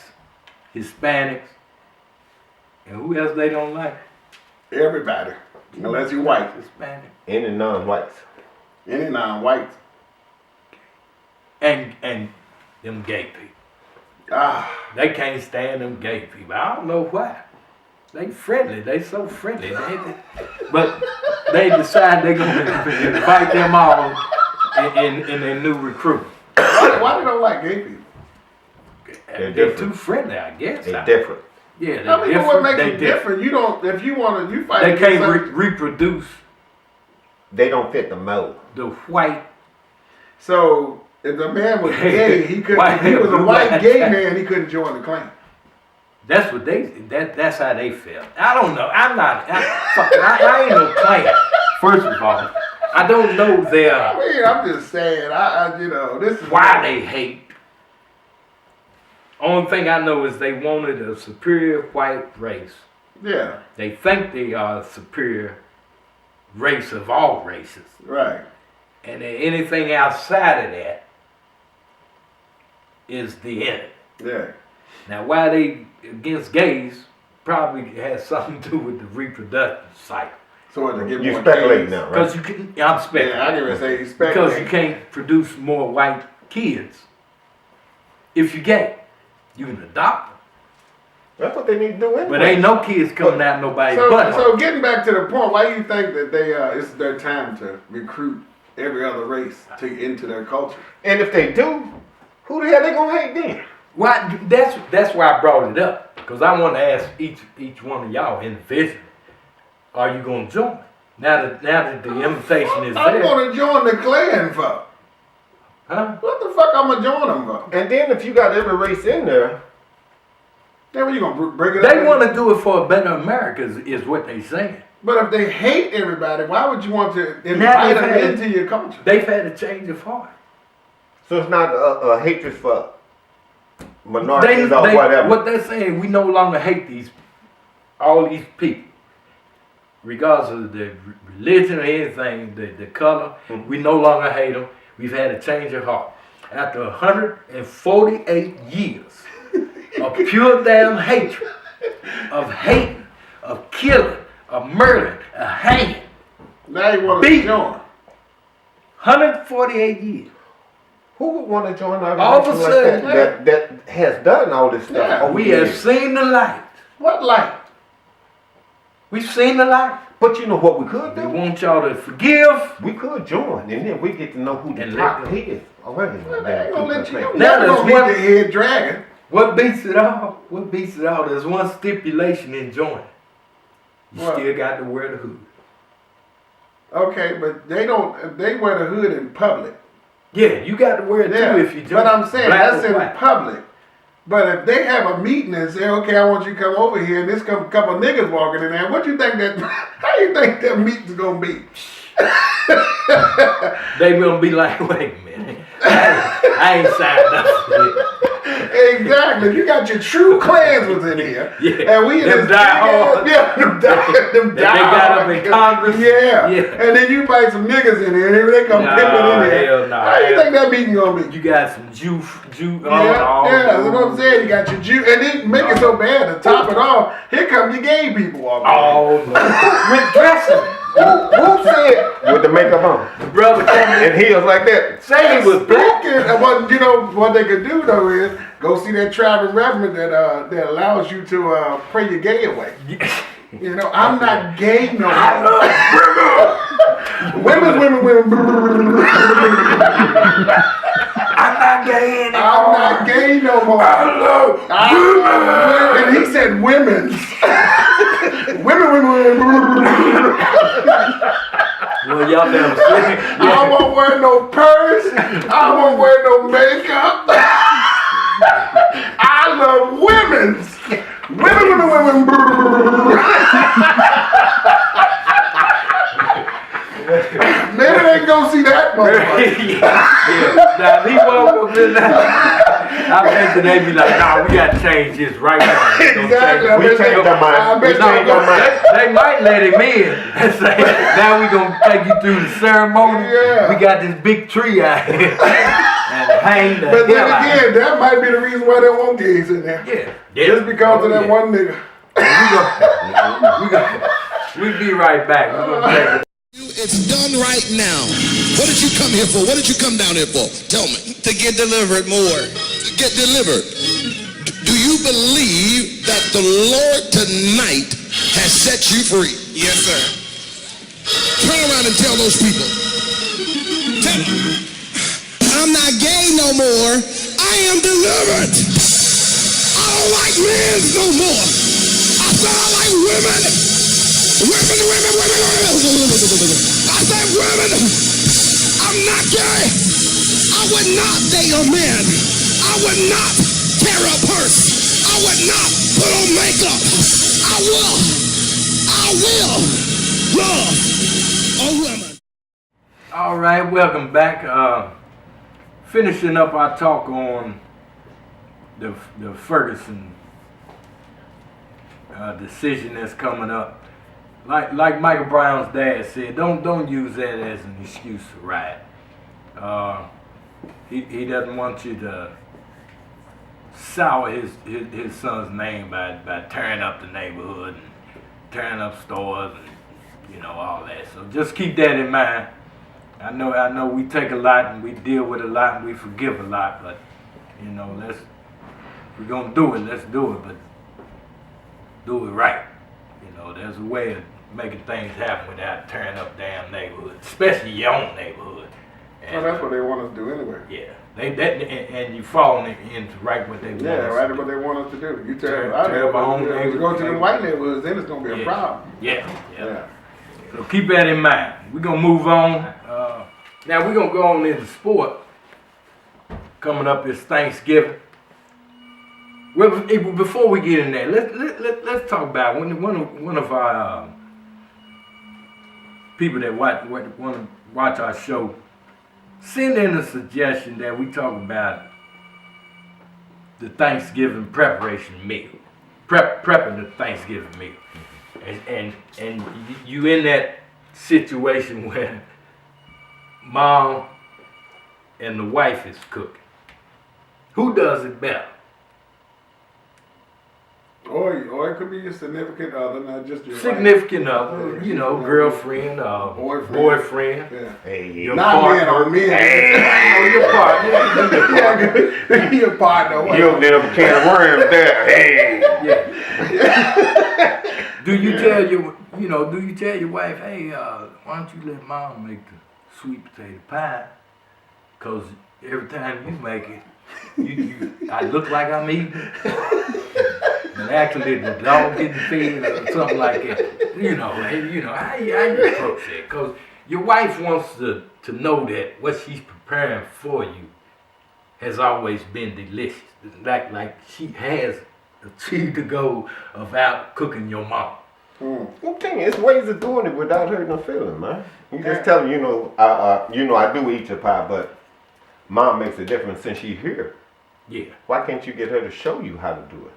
Hispanics, and who else they don't like? Everybody, unless you white, Hispanic. Any non-whites. any non-whites. And them gay people. Ah, They can't stand them gay people. I don't know why. They friendly. They so friendly. But they decide they're going to invite them all in their new recruit. why they don't like gay people? They're different. too friendly, I guess. They different. Yeah, I mean, but what makes They them different? You don't. If you want to, you fight. They against can't something- reproduce They don't fit the mold. the white. So if the man was gay, he couldn't. White If he was a blue white eyes. gay man, he couldn't join the Klan. That's what that's how they felt. I don't know. I ain't no Klan. First of all, I don't know I mean, I'm just saying. I you know, this is why they hate. Only thing I know is they wanted a superior white race. Yeah, They think they are a superior race of all races. right. And anything outside of that is the enemy. Yeah, Now, why they against gays probably has something to do with the reproductive cycle. so to get You more speculate kids. now, right? Because you can, I'm speculating. Yeah, I didn't even say you Because speculate. you can't produce more white kids. If you're gay, you can adopt them. That's what they need to do anyway. But ain't no kids coming out nobody's So, butt. so getting back to the point, why do you think that they it's their time to recruit every other race into their culture? And if they do, who the hell they gonna hate then? Why? That's why I brought it up. Because I want to ask each one of y'all individually, are you going to join? Now that the invitation is I'm there. gonna join the Klan for. Huh? What the fuck I'm gonna join them for? And then if you got every race in there, Then when you gonna bring it up? They want to do it for a better America is what they saying. But if they hate everybody, why would you want to Now invite they've them had- into your culture? They've had a change of heart. so it's not a hatred for minorities or whatever. What they're saying, we no longer hate all these people. Regardless of the religion or anything, the color, we no longer hate them. We've had a change of heart. After 148 years of pure damn hatred, of hating, of killing, of murdering, of hanging. Now you want to join. 148 years. Who would want to join an All of a organization sudden, that has done all this stuff? Yeah, over We the have years? seen the light. What light? We've seen the light. But you know what we could We do? want y'all to forgive. We could join, and then we get to know who the And top let them. is. Already. Well, they ain't gonna let you. Now Now there's gonna beat one- the head dragon. What beats it all? There's one stipulation in joining. You What? still got to wear the hood. Okay, but they don't. They wear the hood in public. Yeah, you got to wear it Yeah, too if you join. but I'm saying Black that's or in white. public. But if they have a meeting and say, okay, I want you to come over here, and this couple niggas walking in there, what you think that? How you think that meeting's gonna be? They will be like, wait a minute, I ain't signed up for this. Exactly. You got your true clansmen in here, Yeah. and we in Them this big die-hard. ass- yeah, them They got up in Congress. Yeah. Yeah. And then you invite some niggas in here, and they come Nah, pimping in here. hell nah. How you think that meeting gonna be? You got some Jew. Yeah, that's what I'm saying. You got your Jew, and then make it so bad to top it off. Here come your gay people walking. Oh no, with dressing. Who said with the makeup on Brother coming and heels like that? say he was black. And what you know, what they could do though is go see that traveling reverend that allows you to pray your gay away. You know, I'm not gay no more. Women. I'm not gay anymore. I'm not gay no more. I love women. And he said women. women. Well, y'all never seen it. I won't wear no purse. I won't wear no makeup. I love women. Women. Maybe they can go see that motherfucker. yeah. Now, if he walk up in there, I bet you they be like, nah, we gotta change this right now. Exactly. I We bet changed they- our mind. I We bet changed they our mind. They might let him in and say, now we gonna take you through the ceremony. Yeah. We got this big tree out here. And hang the But then hell out. again, that might be the reason why they want gays in there. Yeah. Just because of that one nigga. We'll be right back. We're gonna take it. It's done right now. What did you come here for? What did you come down here for? Tell me. To get delivered more. To get delivered. Do you believe that the Lord tonight has set you free? Yes, sir. Turn around and tell those people. Tell them, I'm not gay no more. I am delivered. I don't like men no more. I said I like women. Women. I said women. I'm not gay. I would not date a man. I would not carry a purse. I would not put on makeup. I will love a woman. All right, welcome back. Finishing up our talk on the Ferguson decision that's coming up. Like Michael Brown's dad said, don't use that as an excuse to riot. He doesn't want you to sour his son's name by tearing up the neighborhood and tearing up stores and all that. So just keep that in mind. I know we take a lot and we deal with a lot and we forgive a lot, but we're gonna do it. Let's do it, but do it right. There's a way of making things happen without tearing up damn neighborhoods, especially your own neighborhood. Well, that's what they want us to do anyway. Yeah, and you falling into right what they want. Yeah, us right to what do. they want us to do. You Tear tell up our own you go to the neighborhood. white neighborhoods, then it's gonna be a problem. Yeah. So keep that in mind. We're gonna move on. Now we're gonna go on into sport. Coming up is Thanksgiving. Well, before we get in there, let's talk about one of our people that want to watch our show. Send in a suggestion that we talk about the Thanksgiving preparation meal, prepping the Thanksgiving meal, and you in that situation where mom and the wife is cooking. Who does it better? Or it could be your significant other, not just your Significant other, you know, girlfriend, boyfriend. Yeah. Hey, Your Not men partner. on men. Hey, your partner. Your partner. you opened up a can of worms there. Hey. Yeah. Do you tell your wife, hey, why don't you let mom make the sweet potato pie? Cause every time you make it, I look like I'm eating. And actually the dog getting fed or something like that. How you approach that? Cause your wife wants to know that what she's preparing for you has always been delicious. Like she has achieved the goal of out cooking your mom. I'm telling you, it's ways of doing it without hurting her feeling, man. You just tell her, I do eat your pie, but mom makes a difference since she's here. Yeah. Why can't you get her to show you how to do it?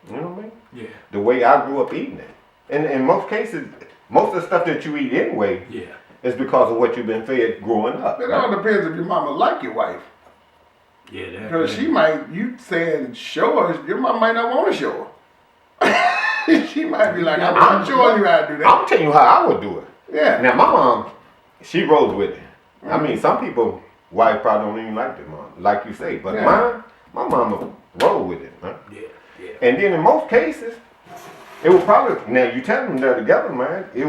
You know what I mean? Yeah. The way I grew up eating it. And in most cases, most of the stuff that you eat anyway is because of what you've been fed growing up. It all depends if your mama like your wife. Yeah, that. Because she might, you saying show her, your mom might not want to show her. She might be like, I'm showing you how to do that. I'm telling you how I would do it. Yeah. Now, my mom, she rolls with it. I mean, some people, wife probably don't even like their mom, like you say. But my mama roll with it, man. Yeah. And then in most cases, it will probably, now you tell them they're together, man, it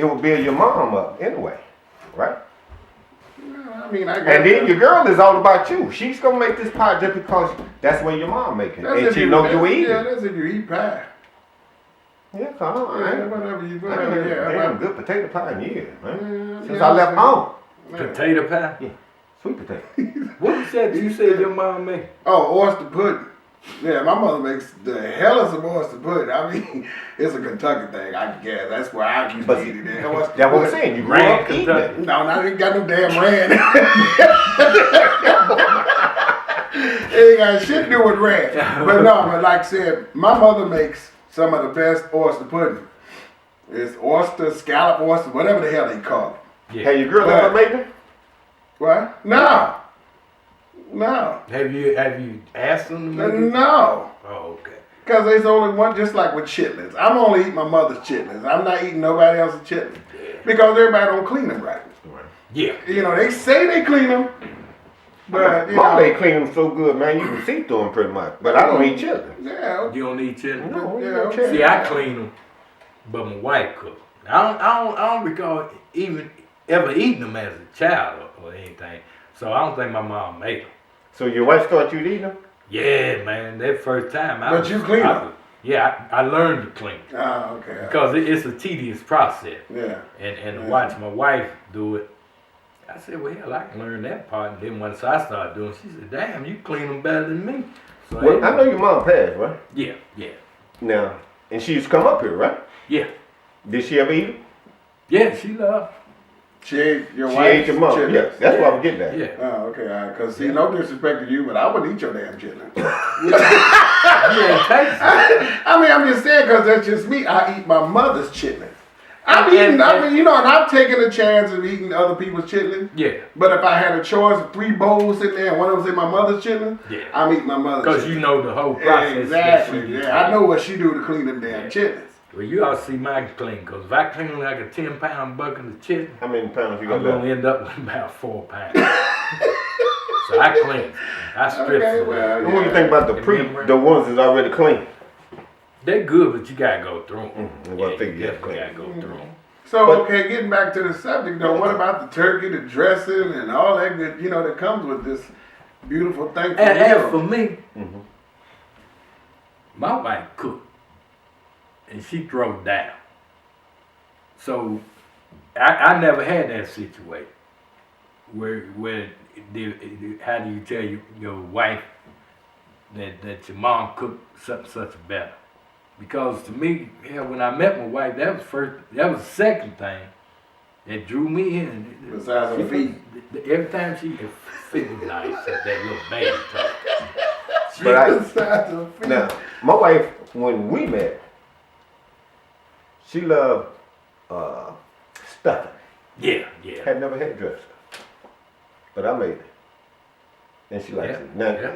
will build your mom up anyway, right? I mean, I guess. And then your girl is all about you. She's going to make this pie just because that's where your mom making it. And she knows you eat Yeah, it. that's if you eat pie. Yeah, I ain't Whatever. damn good potato pie in years, man. Since yeah, I left home. Potato pie? Yeah, sweet potato. What you said your mom made? Oh, oyster pudding. Yeah, my mother makes the hell of some oyster pudding. I mean, it's a Kentucky thing, I guess. That's where I used to eat it. That's what I'm saying. You grew up eating it. No, I ain't got no damn ranch. It ain't got shit to do with ranch. But like I said, my mother makes some of the best oyster pudding. It's oyster, scallop oyster, whatever the hell they call it. Yeah. Hey, your girl ever made it? What? No. Have you asked them to make it? No. Oh, okay. Because there's only one, just like with chitlins. I'm only eating my mother's chitlins. I'm not eating nobody else's chitlins. Yeah. Because everybody don't clean them right. Yeah. They say they clean them, but Mom ain't clean them so good, man. You can see through them pretty much. But I don't eat chitlins. Yeah. You don't eat chitlins? No, Yeah. See, I clean them, but my wife cooks. I don't recall even ever eating them as a child or anything. So I don't think my mom made them. So your wife thought you'd eat them? Yeah, man, that first time. But you clean them? Yeah, I learned to clean. Oh, okay. Because it's a tedious process. Yeah. And to watch my wife do it, I said, well, hell, I can learn that part. And then once I started doing it, she said, damn, you clean them better than me. So Well, I know your mom passed, right? Yeah. Now, and she used to come up here, right? Yeah. Did she ever eat them? Yeah, she loved. She ate your She wife. ate your mom. Yes, that's what I'm getting at. Yeah. Oh, okay. Because see, no disrespect to you, but I wouldn't eat your damn chitlins. You ain't taste it. I mean, I'm just saying because that's just me. I eat my mother's chitlins. And I've taken a chance of eating other people's chitlins. Yeah. But if I had a choice of 3 bowls sitting there and one of them's in my mother's chitlins, Yeah. I'm eating my mother's chitlins. Because you know the whole process. Exactly. Yeah, I know what she do to clean them damn chitlins. Well, you ought to see mine clean. Because if I clean like a 10-pound bucket of chicken, How many pounds you got I'm going left? to end up with about 4 pounds. So I clean. I strip Okay, them. well, What do you think about the ones that's already clean? They're good, but you got to go through them. Well, I You think you have to definitely clean. got to go through them. So, okay, getting back to the subject though, what about the turkey, the dressing, and all that good, that comes with this beautiful thankful And meal? for me, my wife cooked, and she drove down. So I never had that situation where how do you tell your wife that your mom cooked such better? Because to me, when I met my wife, that was the second thing that drew me in. Besides her feet. Every time she fit was nice at that little baby talk. But now, my wife, when we met, she loved stuffing. Yeah. Had never had dressing, but I made it, and she likes it. Now,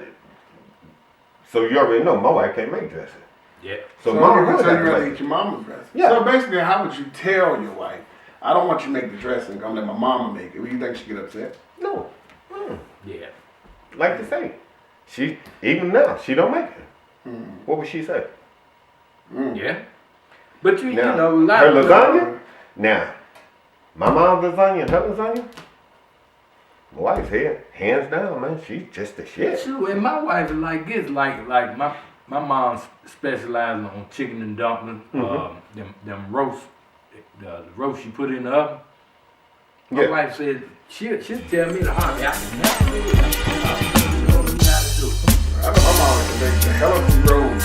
so you already know my wife can't make dressing. Yeah. So mama you would have to rather make eat your mama's dressing. Yeah. So basically, how would you tell your wife, I don't want you to make the dressing, I'm let my mama make it? Would you think she'd get upset? No. Yeah. Like to say, she even now she don't make it. What would she say? Yeah. But you Now, know, a lot her of lasagna. Now, my mom's lasagna and her lasagna. My wife's here, hands down, man. She's just the shit. Shoot, and my wife is like this, like my mom specializes on chicken and dumplings, them roast, the roast she put in the oven. My wife said she'll tell me the hot. I can never do it. I know my mom can make the hell of some rolls.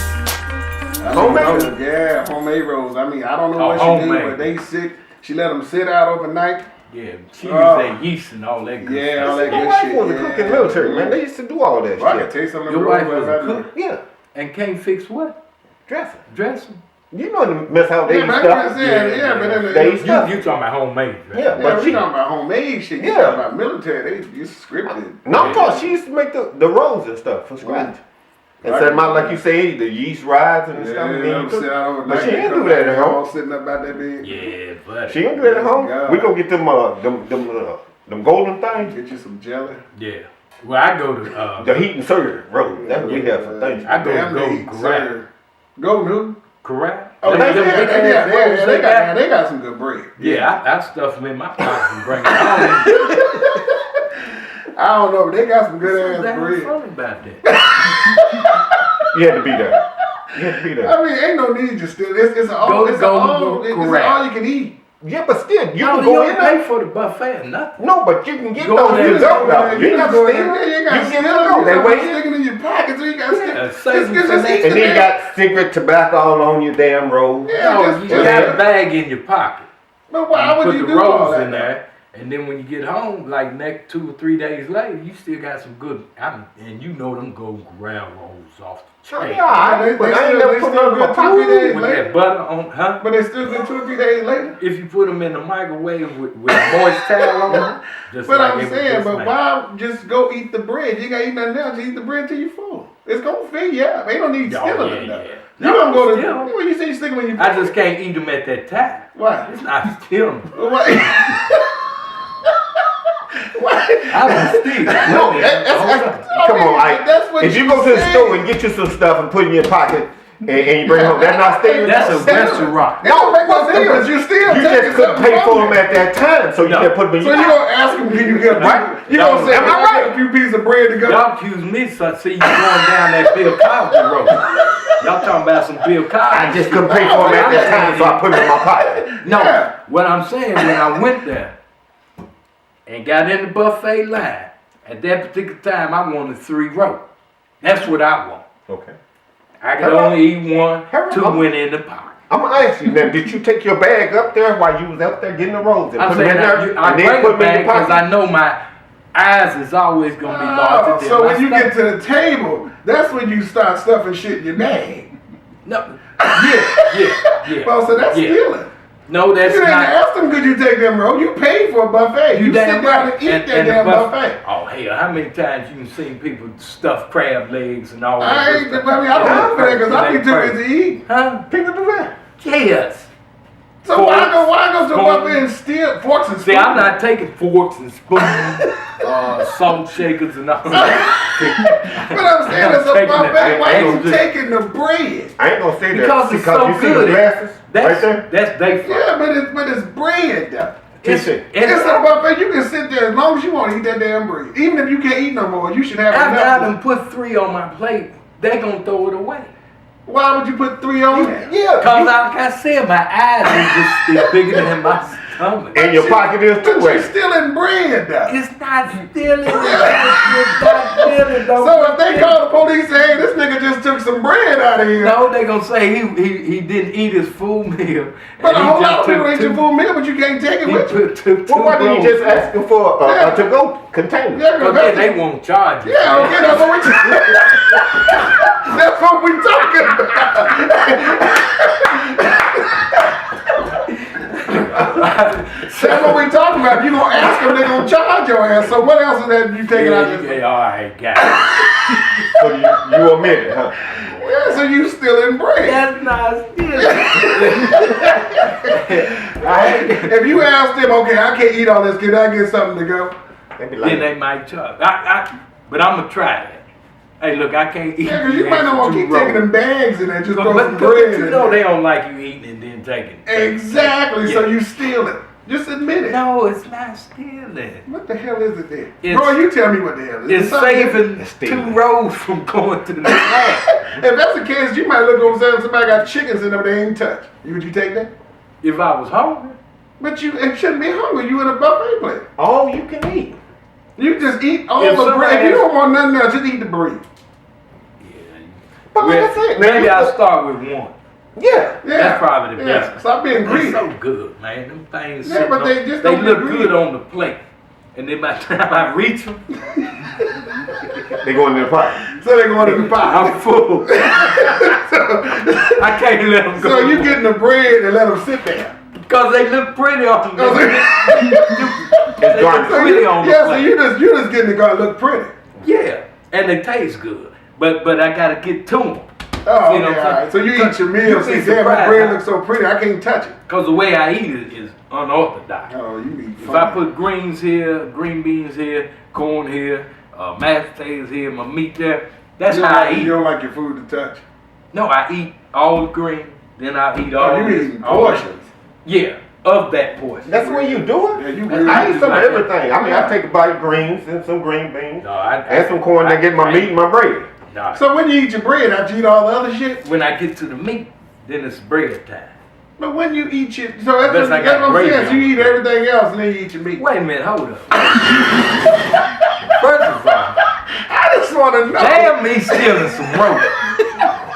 Homemade? Yeah, homemade rolls. I mean, I don't know what she did, but she let them sit out overnight. Yeah, she used that yeast and all that good Yeah, all stuff. that My good wife shit. was a cook in the military, man. They used to do all that Well, I can shit. taste some of Your the wife rolls was right a now. cook Yeah, and can't fix what? dressing. Dressing. You know the mess how they Yeah, eat but I'm stuff. just saying, yeah, but then They You stuff. talking about homemade dressing. Yeah, yeah, but we she. talking about homemade shit. You Yeah. talking about military. They just scripted. No, I'm talking. She used to make the rolls and stuff from scratch. Instead of like you say, the yeast rise and stuff. And then you cook. sit out But overnight. she didn't do that at All home. sitting up out that bed. Yeah, but She didn't do that at home. God. We gonna get them golden things. Get you some jelly. yeah. Well, I go to The heat and serve rolls. That's what we have for things. I go Damn, to they Golden eat Corral. serve. Golden who? Corral. Oh, Them big ass rolls they got some good bread. Yeah, I stuff them in my pocket and bring it home. I don't know, but they got some good ass What's bread. funny about that? You had to be there. You had to be there. I mean, ain't no need to steal. It's all you can eat. Yeah, but still, you No, can you go in don't pay there. for the buffet or nothing. No, but you can get Go those there, to go though. You got to go in steal. there. You You got can to get steal. those. They You wait. stick it in your pocket, so you got to Yeah, stick. save Just some eat And the then you damn- got cigarette tobacco all on your damn roll. Yeah, No, just- you just- got a bag in your pocket. But why would Put you the do all rolls that? in there, and then when you get home, like next 2 or 3 days later, you still got some good. And you know them Golden Corral rolls off the chain. Yeah, but I ain't never put none in my good 2 or 3 pocket. days With later. that butter on, huh? But they still good 2 or 3 days later. If you put them in the microwave with moist towel on them, just But like I'm it was saying, just but made. why just go eat the bread? You gotta eat nothing else. Just eat the bread till you full. It's gonna fill you up. Ain't no need Oh, stealing yeah, it. though. yeah. You No, don't go to. still. When you say you stick them in your I just can't eat them at that time. Why? It's not stealing. Why? I don't steal. No, that's come on, Ike. That's what If you you go to the said. store and get you some stuff and put it in your pocket and you bring it home, that's not stealing. That's a Stealing. restaurant. It don't make no what's the sense. difference? You still You taking just couldn't something pay from for them at that time, so you No. can put them in So your you pocket. gonna ask him, can you get a Right? You gonna say, Am I can I right? get a few pieces of bread to go? Y'all accuse me, so see you going down that Bill Cosby road. Y'all talking about some Bill Cosby. I just couldn't pay for them at that time, so I put them in my pocket. No, Yeah. what I'm saying, when I went there and got in the buffet line, at that particular time, I wanted 3 rows. That's what I want. Okay. I could only eat 1, Hurry 2 up. went in the pocket. I'm gonna ask you now, did you take your bag up there while you was up there getting the rolls and I'm put them saying in there I and then bring put it them in back your because pocket? I know my eyes is always going to be larger than So my when you stomach. get to the table, that's when you start stuffing shit in your bag. No, yeah. Well, so that's Yeah. stealing. No, that's You didn't not. ask them, could you take them, bro? You paid for a buffet. You sit damn down right. and eat that the damn buffet. Oh hell, how many times you seen people stuff crab legs and all that? I good ain't, stuff? I mean, I don't know for that because I be too It ain't busy eating. Huh? People do that. Yes. So why go to the Spoons. buffet and steal forks and spoons? See, I'm not taking forks and spoons, salt shakers and all that. But I'm saying I'm it's a taking buffet. it. Why I you ain't just- taking the bread? I ain't gonna say that Because it's so you see the good. glasses That's right there. that's they fault. Yeah, but it's bread though. Listen, It's a buffet. You can sit there as long as you want to eat that damn bread. Even if you can't eat no more, you should have After I enough. done put 3 on my plate, they gonna throw it away. Why would you put 3 on there? yeah, Cause like I said, my eyes is just bigger than my stomach. and your pocket is But too you're wet. stealing bread though. It's not stealing. It's not stealing. Don't So if they call the police and say, hey, this nigga just took some bread Get out of here. No, they gonna say he didn't eat his full meal. But a whole lot of people took eat your full meal, but you can't take it with you. Well, why didn't you just ask him for a to-go container? Yeah, Because then they won't charge you. yeah, okay, that's what we that's what we talking about. That's what we talking about. If you gonna ask them, they gonna charge your ass. So what else is that you taking out this? Yeah, all right, got it. So you admit it, huh? Yeah, so you stealing bread. That's not stealing. If you ask them, okay, I can't eat all this, can I get something to go? They be like, Then they might charge. But I'm gonna try that. Hey, look, I can't eat. Yeah, because you might not want to keep taking them bags and then just throw some But bread you in know there. they don't like you eating and then taking. Exactly, so Yeah. you steal it. Just admit it. No, it's not stealing. What the hell is it then? It's- Bro, you tell me what the hell is it. It's saving 2 rows from going to the next. If that's the case, you might look over there and somebody got chickens in there they ain't touched. Would you take that? If I was hungry. But you shouldn't be hungry. You in a buffet place. all you can eat. You just eat all If the somebody bread. If you has- don't want nothing else, just eat the bread. But like I said, Maybe I'll start with one. Yeah. Yeah. That's probably the Yeah. best. Stop being It's greedy. so good, man. Them things. Yeah, sitting but on- they just they don't be look greedy. good on the plate. And then by the time I reach them, They go in their pot. So they going to the pot. I'm full. I can't let them go. So you getting the bread and let them sit there. Because they look pretty on the Oh, so- It's They garnish. look pretty on the Yeah, so plate. you just getting the car look pretty. Yeah, and they taste good. But I gotta get to them. Oh, You know okay, what I'm all right. So you saying? eat your meal and say, You'd be damn, my surprised, bread huh? looks so pretty, I can't touch it. Because the way I eat it is unorthodox. Oh, you eat If I put greens here, green beans here, corn here, mashed potatoes here, my meat there, that's you how I eat. You don't like your food to touch. No, I eat all the green, then I eat all Oh, you this, eating all that. portions. Yeah, of that portion. That's the way you do Yeah, it? you I really I eat some of like everything. I mean, I take a bite of greens and some green beans. No, I And some corn, then get my meat and my bread. No, So when you eat your bread, after you eat all the other shit, when I get to the meat, then it's bread time. but when you eat your, so that's Unless I got what I'm gravy saying. So on you it. eat everything else and then you eat your meat. Wait a minute, hold up. First of all, I just want to know. damn me stealing some rope.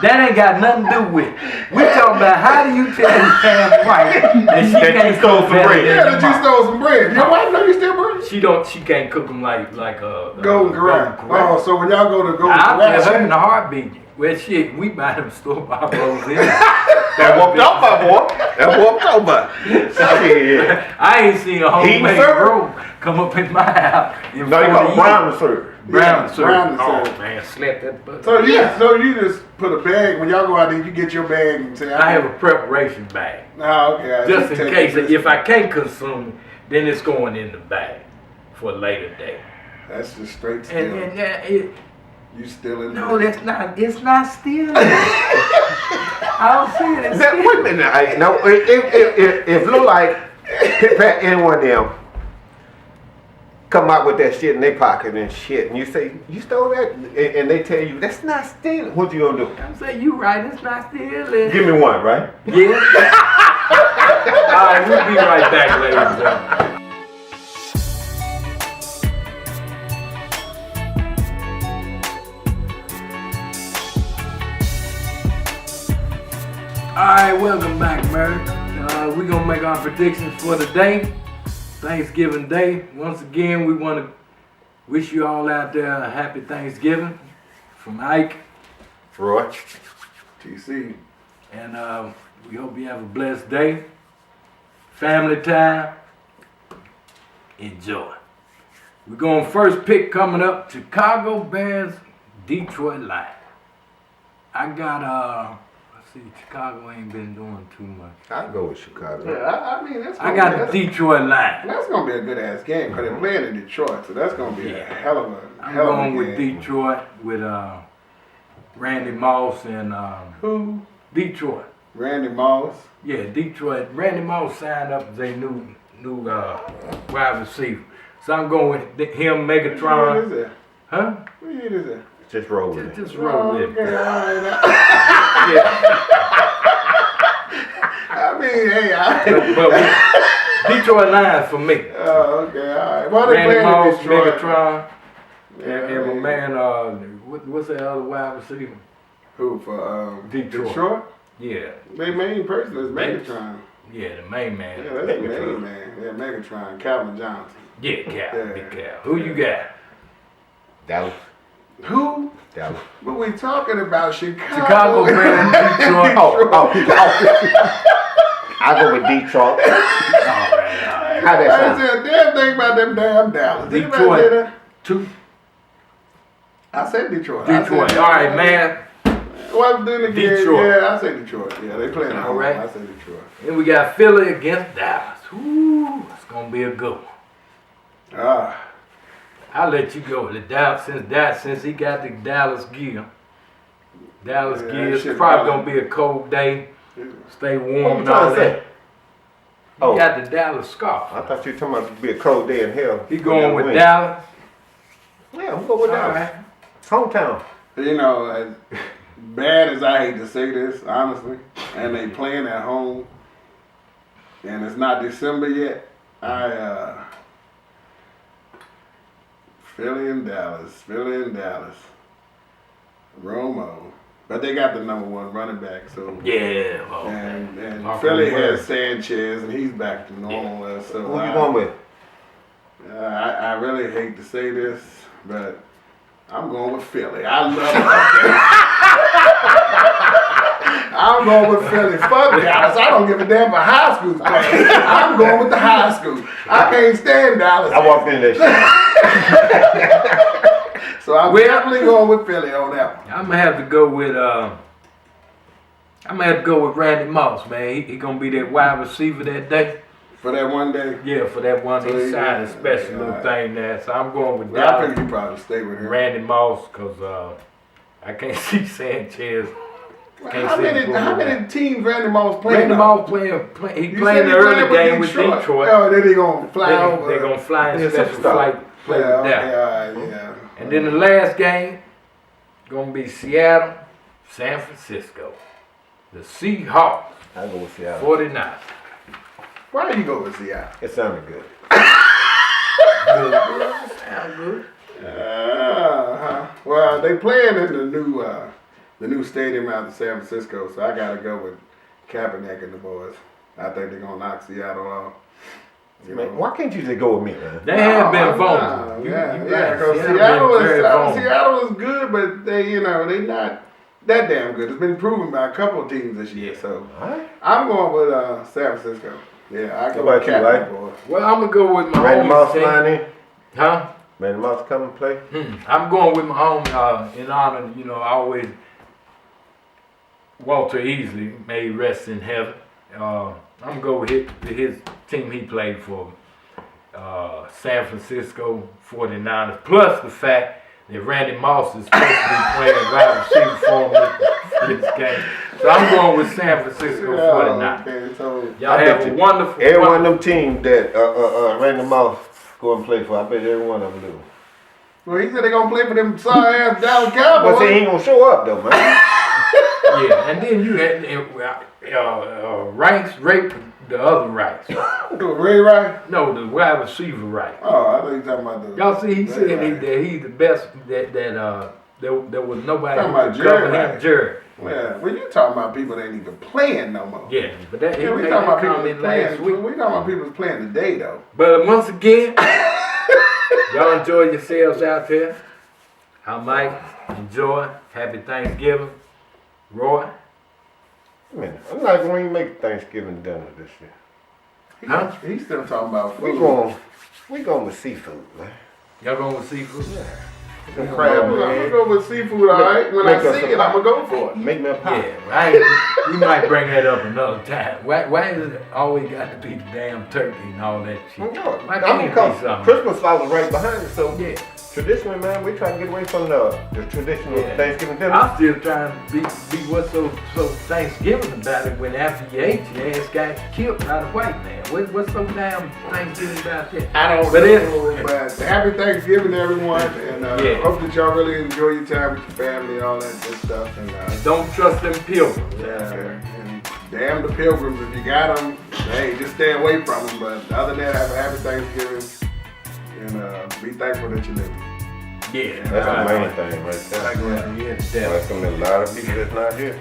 That ain't got nothing to do with it. We talking about how do you tell your damn wife that she That can't you stole cook some better bread. than Yeah, your that you mom? stole some bread. Your wife know you steal bread? She can't cook them like Golden Corral. Oh, so when y'all go to Golden I'll tell her Corral, in a heartbeat. Well, shit, we buy them store-bought rolls in. That whooped up my boy. That whooped up my. Shit. I ain't seen a Heat homemade serve? roll come up in my house. In No, you 40 call years. brown and syrup. Brown Yeah, syrup. brown and Oh syrup. man, slap that butt. so you just put a bag, when y'all go out there, you get your bag and say, I have a preparation bag. Oh, okay. I Just in take case, this. if I can't consume it, then it's going in the bag for a later day. That's just straight And stealing. then that, You stealing. no, that's not. It's not stealing. I don't see it as That, stealing. wait a minute. No, if look like Pit Pat any one of them come out with that shit in their pocket and shit, and you say, you stole that? And they tell you, that's not stealing. What you gonna do? I'm saying you right. It's not stealing. Give me one, right? Yeah. All right, we'll be right back, ladies and gentlemen. Alright, welcome back, America. We're going to make our predictions for the day, Thanksgiving Day. Once again, we want to wish you all out there a happy Thanksgiving from Ike. Roy. TC. And we hope you have a blessed day. Family time. Enjoy. We're going first pick coming up, Chicago Bears, Detroit Lions. I got, let's see, Chicago ain't been doing too much. I'll go with Chicago. Yeah, I mean, that's I got the Detroit Lions. That's going to be a good ass game because they're playing in Detroit, so that's going to be a Yeah. hell of a I'm hell of going a with game. Detroit with Randy Moss and Who? Detroit. Randy Moss. Yeah, Detroit. Randy Moss signed up as a new wide receiver. So I'm going with him, What year Megatron. is that? Huh? What year is that? Just roll with it. Just roll with it. Okay, all right. Yeah. I mean, hey, But Detroit Lions for me. Oh, okay, all right. Why they Randy playing Moss, in Detroit? Megatron, Yeah, and my man, what's that other wide receiver? Who for Detroit? Yeah. Their main person is Megatron. Yeah, the main man. Yeah, that's the main man. Yeah, Megatron, Calvin Johnson. Yeah, Cal, big Cal. Who you got? Dallas. Who? Dallas. But we talking about Chicago. Chicago, man, Detroit. I go with Detroit. All right. How that I sound? said a damn thing about them damn Dallas. Anybody say Detroit. that? 2. I said Detroit. Detroit. All right, man. Well, then again, Detroit. yeah, I say Detroit. Yeah, they playing at All home. right. I say Detroit. Then we got Philly against Dallas. Ooh, it's gonna be a good one. I'll let you go with the Dallas since he got the Dallas gear. Dallas Yeah, gear. that It's shit probably probably- gonna be a cold day. Stay What warm you and all trying to that. say? He Oh. got the Dallas scarf. I thought you were talking about it be a cold day in hell. He going with Win. Dallas. Yeah, I'm going with All Dallas. right. Hometown. You know, as bad as I hate to say this, honestly, and they playing at home, and it's not December yet, Philly and Dallas, Romo, but they got the #1 running back, so Yeah. Oh, and Mark Philly my has words. Sanchez, and he's back to normal. So Who you going with? I really hate to say this, but I'm going with Philly. I love it. I'm going with Philly. Fuck Dallas. I don't give a damn for high school playing. I'm going with the high school. I can't stand Dallas. I walked in that shit. So I'm definitely going with Philly on that one. I'm gonna have to go with Randy Moss, man. He gonna be that wide receiver that day. For that one day. Yeah, for that one So he he- signed a special yeah, little right. thing there. So I'm going with Well, I Dallas. think you probably stay with him. Randy Moss, cause I can't see Sanchez. Can't How see many, him going how with many teams Randy Moss playing? Randy on? Moss he You playing said the he early playing game with Detroit. Oh, then he gonna fly over. They gonna fly in Yeah, special superstar. flight play Yeah, with okay, Dallas. all right, yeah. And then the last game gonna be Seattle, San Francisco. The Seahawks, I go with Seattle. 49. Why do you go with Seattle? It sounded good. Sound good. Well, they playing in the new stadium out in San Francisco, so I gotta go with Kaepernick and the boys. I think they're gonna knock Seattle off. You Man, know. why can't you just go with me, man? They have been No, vulnerable. yeah, You yeah, right. because Seattle is good, but they not that damn good. It's been proven by a couple of teams this year. So All right. I'm going with San Francisco. Yeah, I go How with about you, Kaepernick, Ike? boys. Well, I'm gonna go with my Randy Moss home line team. in. Huh? Randy Moss come and play. I'm going with my home in honor. You know, I always Walter Easley, may he rest in heaven. I'm gonna go with his team he played for, San Francisco 49ers. Plus the fact that Randy Moss is supposed to be playing wide receiver for him this game. So I'm going with San Francisco 49ers. Okay, so Y'all I have bet a you wonderful. Every one of them teams that Randy Moss go and play for, I bet every one of them do. well, he said they're gonna play for them sorry ass Dallas Cowboys. But see, he ain't gonna show up though, man. Yeah, and then you had Rice raped the other Rice. Ray Rice? No, the wide receiver Rice. Oh, I thought you were talking about the. Y'all see, he said Rice. that he's the best. That there was nobody Talking who about could cover Jerry him. Rice. Jerry. Yeah, well, you talking about people that ain't even playing no more. Yeah, but that he Yeah, we made talking that about people comment that's last playing. week. We talking about people that's playing today though. But once again, y'all enjoy yourselves out there. I might enjoy. Happy Thanksgiving, Roy. Man, I'm not gonna even make Thanksgiving dinner this year. Huh? He's still talking about We food. going with seafood, man. Y'all going with seafood? Some I'm crab, gonna man. go with seafood, all right. When I Make us see a it, pie. I'm gonna go for it. Make me a pie. Yeah, we might bring that up another time. Why is it always got to be the damn turkey and all that shit? No, Why I can't mean, it be cause something? Christmas follows right behind it, so Yeah. traditionally, man, we try to get away from the traditional Yeah. Thanksgiving dinner. I'm still trying to be what's so Thanksgiving about it when after you ate, your ass got killed by the white man. What's so damn Thanksgiving about that? I don't But know, but happy Thanksgiving to everyone, and Yeah. hope that y'all really enjoy your time with your family, all that good stuff, and Don't trust them pilgrims. yeah, and damn the pilgrims if you got them. Hey, just stay away from them. But other than that, have a happy Thanksgiving, and be thankful that you live. Yeah, That's the main thing right there. Yeah, There's gonna be a lot of people that's not here.